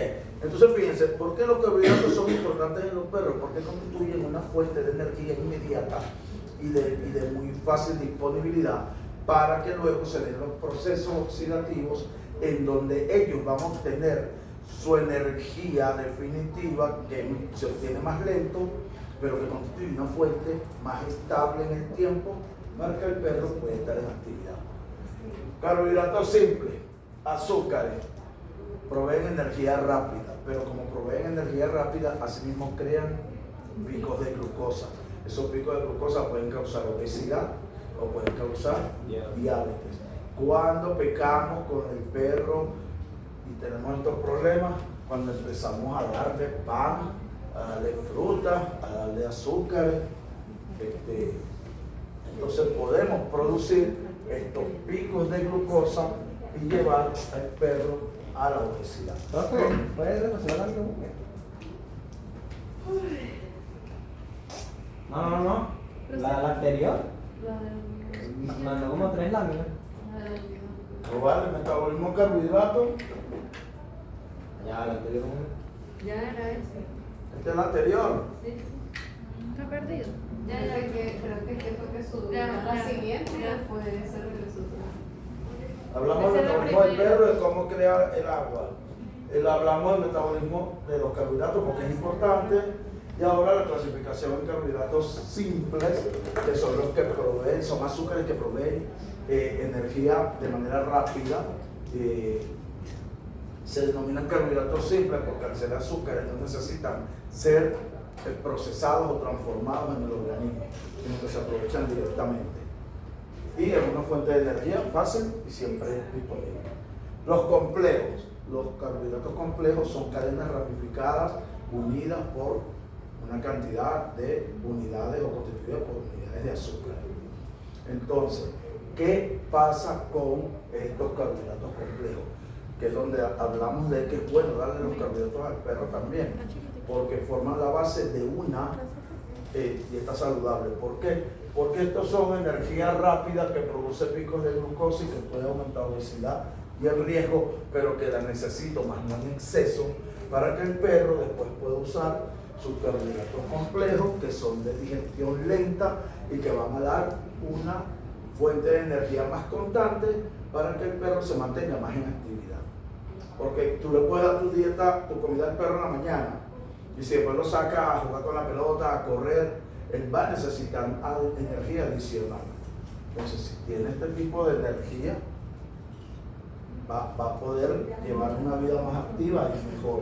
entonces fíjense, ¿por qué los carbohidratos son importantes en los perros? Porque constituyen una fuente de energía inmediata y de muy fácil disponibilidad para que luego se den los procesos oxidativos en donde ellos van a obtener su energía definitiva, que se obtiene más lento, pero que constituye una fuente más estable en el tiempo para que el perro pueda estar en actividad. Carbohidratos simples, azúcares, proveen energía rápida, pero como proveen energía rápida, asimismo crean picos de glucosa. Esos picos de glucosa pueden causar obesidad o pueden causar diabetes. Cuando pecamos con el perro y tenemos estos problemas, cuando empezamos a darle pan, a darle fruta, a darle azúcar, entonces podemos producir estos picos de glucosa y llevar al perro a la obesidad. ¿Puedes repasar algo? No. La anterior mandó como 3 láminas. Probar el metabolismo carbohidrato. Ya, la anterior. Ya era ese. Este es el anterior. Sí. Está perdido. Ya, Creo que fue que subió la siguiente y después se regresó. Hablamos del metabolismo del perro, de cómo crear el agua. Hablamos del metabolismo de los carbohidratos porque es importante. Y ahora la clasificación en carbohidratos simples, que son los que proveen, son azúcares que proveen energía de manera rápida. Se denominan carbohidratos simples porque al ser azúcares no necesitan ser procesados o transformados en el organismo, sino que se aprovechan directamente. Y es una fuente de energía fácil y siempre disponible. Los complejos. los carbohidratos complejos son cadenas ramificadas unidas por una cantidad de unidades o constituidas por unidades de azúcar. Entonces, ¿qué pasa con estos carbohidratos complejos? Que es donde hablamos de que es bueno darle los carbohidratos al perro también, porque forman la base de una dieta saludable. ¿Por qué? Porque estos son energías rápidas que produce picos de glucosa y que puede aumentar la obesidad y el riesgo, pero que la necesito más no en exceso para que el perro después pueda usar sus carbohidratos complejos, que son de digestión lenta y que van a dar una fuente de energía más constante para que el perro se mantenga más en actividad. Porque tú le puedes dar tu dieta, tu comida al perro en la mañana, y si después lo saca a jugar con la pelota, a correr, él va a necesitar energía adicional. Entonces, si tiene este tipo de energía, va a poder llevar una vida más activa y mejor.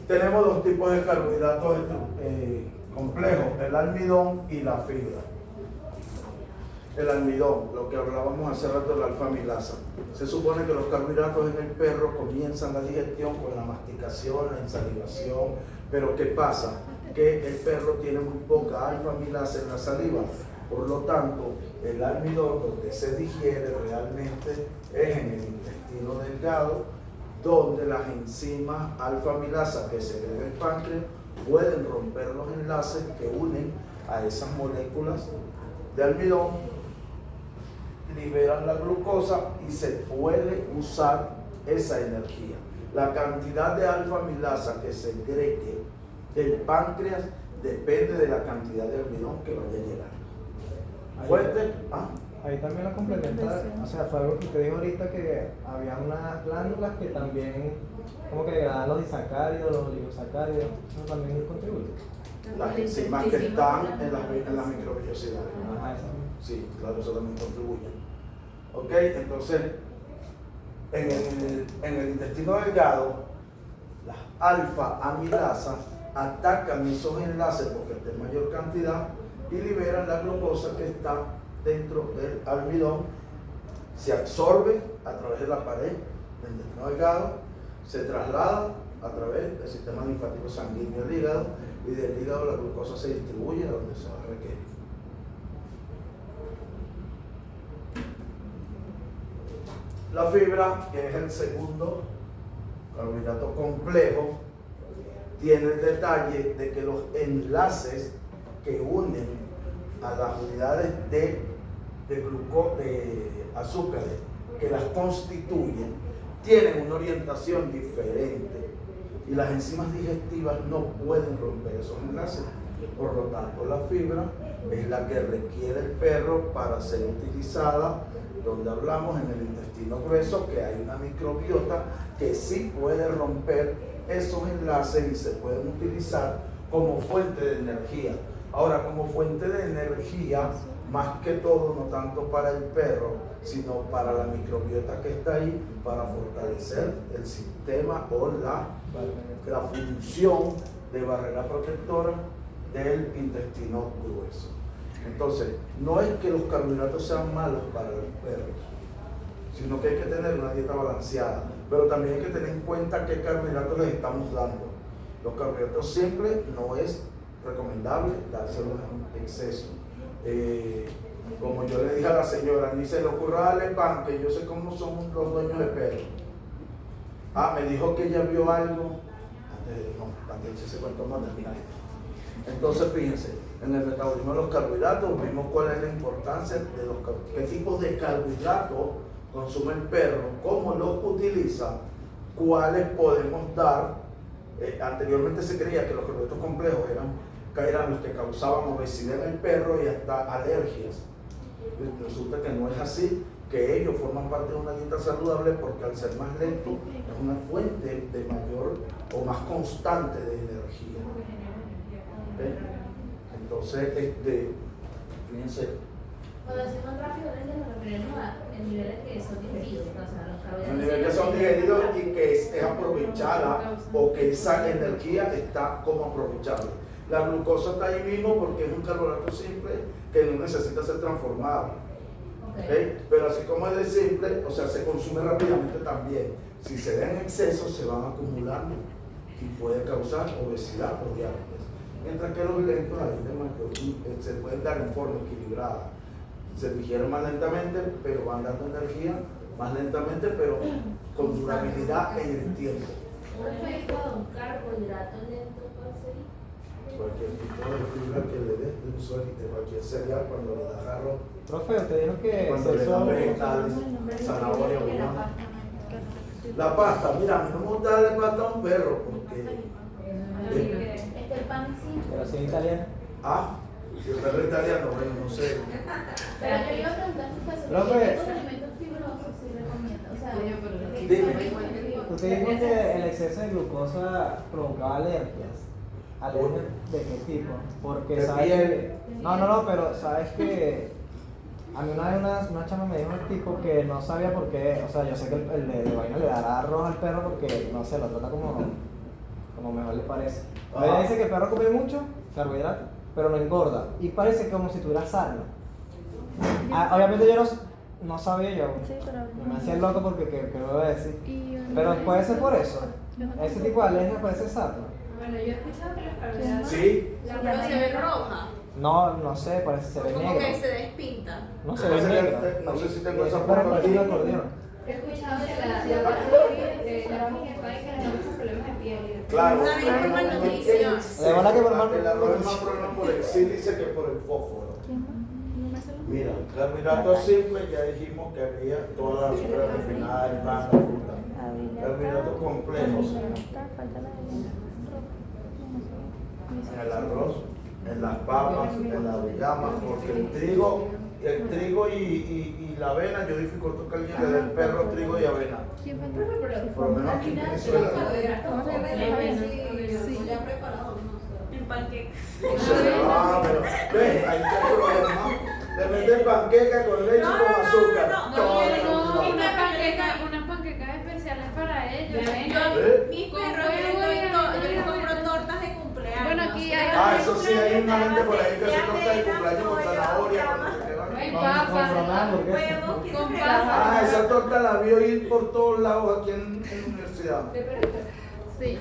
Tenemos dos tipos de carbohidratos complejos, el almidón y la fibra. El almidón, lo que hablábamos hace rato de la alfa-amilasa. Se supone que los carbohidratos en el perro comienzan la digestión con la masticación, la insalivación, pero ¿qué pasa? Que el perro tiene muy poca alfa-amilasa en la saliva, por lo tanto, el almidón donde se digiere realmente es en el intestino delgado, donde las enzimas alfa-amilasa que segrega el páncreas pueden romper los enlaces que unen a esas moléculas de almidón, liberan la glucosa y se puede usar esa energía. La cantidad de alfa-amilasa que segregue el páncreas depende de la cantidad de almidón que vaya a llegar. Fuerte. Ahí también lo complementa, o sea, fue algo que usted dijo ahorita, que había unas glándulas que también como que degradan los disacáridos, los oligosacáridos, eso también contribuye. Las enzimas que están en las microvellosidades. Ajá, eso. Sí, claro, eso también contribuye. Ok, entonces, en el intestino delgado, las alfa-amilasas atacan esos enlaces porque está en mayor cantidad y liberan la glucosa que está dentro del almidón, se absorbe a través de la pared del intestino delgado, se traslada a través del sistema linfático sanguíneo al hígado y del hígado la glucosa se distribuye a donde se va a requerir. La fibra, que es el segundo carbohidrato complejo, tiene el detalle de que los enlaces que unen a las unidades de azúcares que las constituyen tienen una orientación diferente y las enzimas digestivas no pueden romper esos enlaces. Por lo tanto, la fibra es la que requiere el perro para ser utilizada, donde hablamos en el intestino grueso, que hay una microbiota que sí puede romper esos enlaces y se pueden utilizar como fuente de energía. Ahora, como fuente de energía, más que todo, no tanto para el perro, sino para la microbiota que está ahí, para fortalecer el sistema o la función de barrera protectora del intestino grueso. Entonces, no es que los carbohidratos sean malos para los perros, sino que hay que tener una dieta balanceada, pero también hay que tener en cuenta qué carbohidratos les estamos dando. Los carbohidratos siempre no es recomendable dárselos en exceso. Como yo le dije a la señora, ni se le ocurra darle pan, que yo sé cómo son los dueños de perros. Me dijo que ella vio algo, antes de ese cuento más terminar. Entonces, fíjense, en el metabolismo de los carbohidratos vimos cuál es la importancia de qué tipos de carbohidratos consume el perro, cómo los utiliza, cuáles podemos dar. Anteriormente se creía que los carbohidratos complejos eran los que causaban obesidad en el perro y hasta alergias. Resulta que no es así, que ellos forman parte de una dieta saludable porque al ser más lento es una fuente de mayor o más constante de energía. ¿Okay? Entonces, fíjense. Cuando decimos rápido, nos referimos a niveles que son digeridos, o sea, los carbohidratos. El nivel que son digeridos y que es aprovechada o que esa energía está como aprovechable. La glucosa está ahí mismo porque es un carbohidrato simple que no necesita ser transformado. ¿ok? Pero así como es de simple, o sea, se consume rápidamente también. Si se da en exceso, se van acumulando y puede causar obesidad o diabetes. Mientras que los lentos, hay temas que se pueden dar en forma equilibrada. Se digieren más lentamente, pero van dando energía más lentamente, pero con durabilidad en el tiempo. Un efecto de un carbohidrato lento puede ser. Cualquier tipo de fibra que le des de cualquier cereal cuando le das arroz, Profe, usted dijo que cuando le das exceso. vegetales, zanahoria, avellana. La pasta, mira, a mí no me gusta darle pasta a un perro porque El pan sí. Pero si es italiano. si el perro es italiano, bueno, no sé. Pero yo le iba a preguntar si Profe. los alimentos fibrosos sí recomienda. O sea, Oye, pero que dime. son igual que fibra. Usted dijo que el exceso de glucosa provocaba alergias. ¿Alergias de qué tipo? Porque De sabes piel. que. No, pero sabes que. A mí una vez una chama me dijo el tipo que no sabía por qué. O sea, yo sé que el de vaina le dará arroz al perro porque, no sé, lo trata como mejor le parece. Pero ella dice que el perro come mucho carbohidratos, pero no engorda. Y parece como si tuviera sarna. Obviamente yo no sabía yo. Sí, pero. Me hacía el loco porque ¿qué me voy a decir? Y Pero puede ser por eso. Ese tipo de alergia parece sarna. Bueno, yo he escuchado que los carbohidratos. Sí, Pero se ve roja. No sé, parece se ve Como negro. que se despinta. No se ve negro. no sé si tengo esa Pero foto parece aquí. un acordeón. He escuchado de la parte de la física que le da muchos problemas de piel. Claro, Una vez por malnutrición. De bola que por mal- el arroz es más problema por el sílice que por el fósforo. ¿Quién más? No me sé los Mira, carbohidratos simples, ya dijimos que había todas las azúcares refinadas, el pan, la fruta. Carbohidratos complejos Falta la en el arroz, en las papas, en la avellana, porque el trigo y la avena, yo dificulto que alguien le dé el perro trigo y avena. ¿Quién falta? Por lo menos aquí en Venezuela. ¿Cómo se llama? Sí, ya preparado. ¿No? En panqueca. O sea, pero ve, ahí está el problema. Le meten panqueca con leche y con azúcar. Unas panquecas especiales para ellos. ¿Eh? Mis perros, yo les compro tortas de cumpleaños. Bueno, aquí hay- Eso sí, hay una gente por ahí que hace torta de cumpleaños con zanahoria, con no sé qué. Hay Con papas. hamburguesa. Con papas. Esa torta la vio ir por todos lados aquí en la universidad. Sí.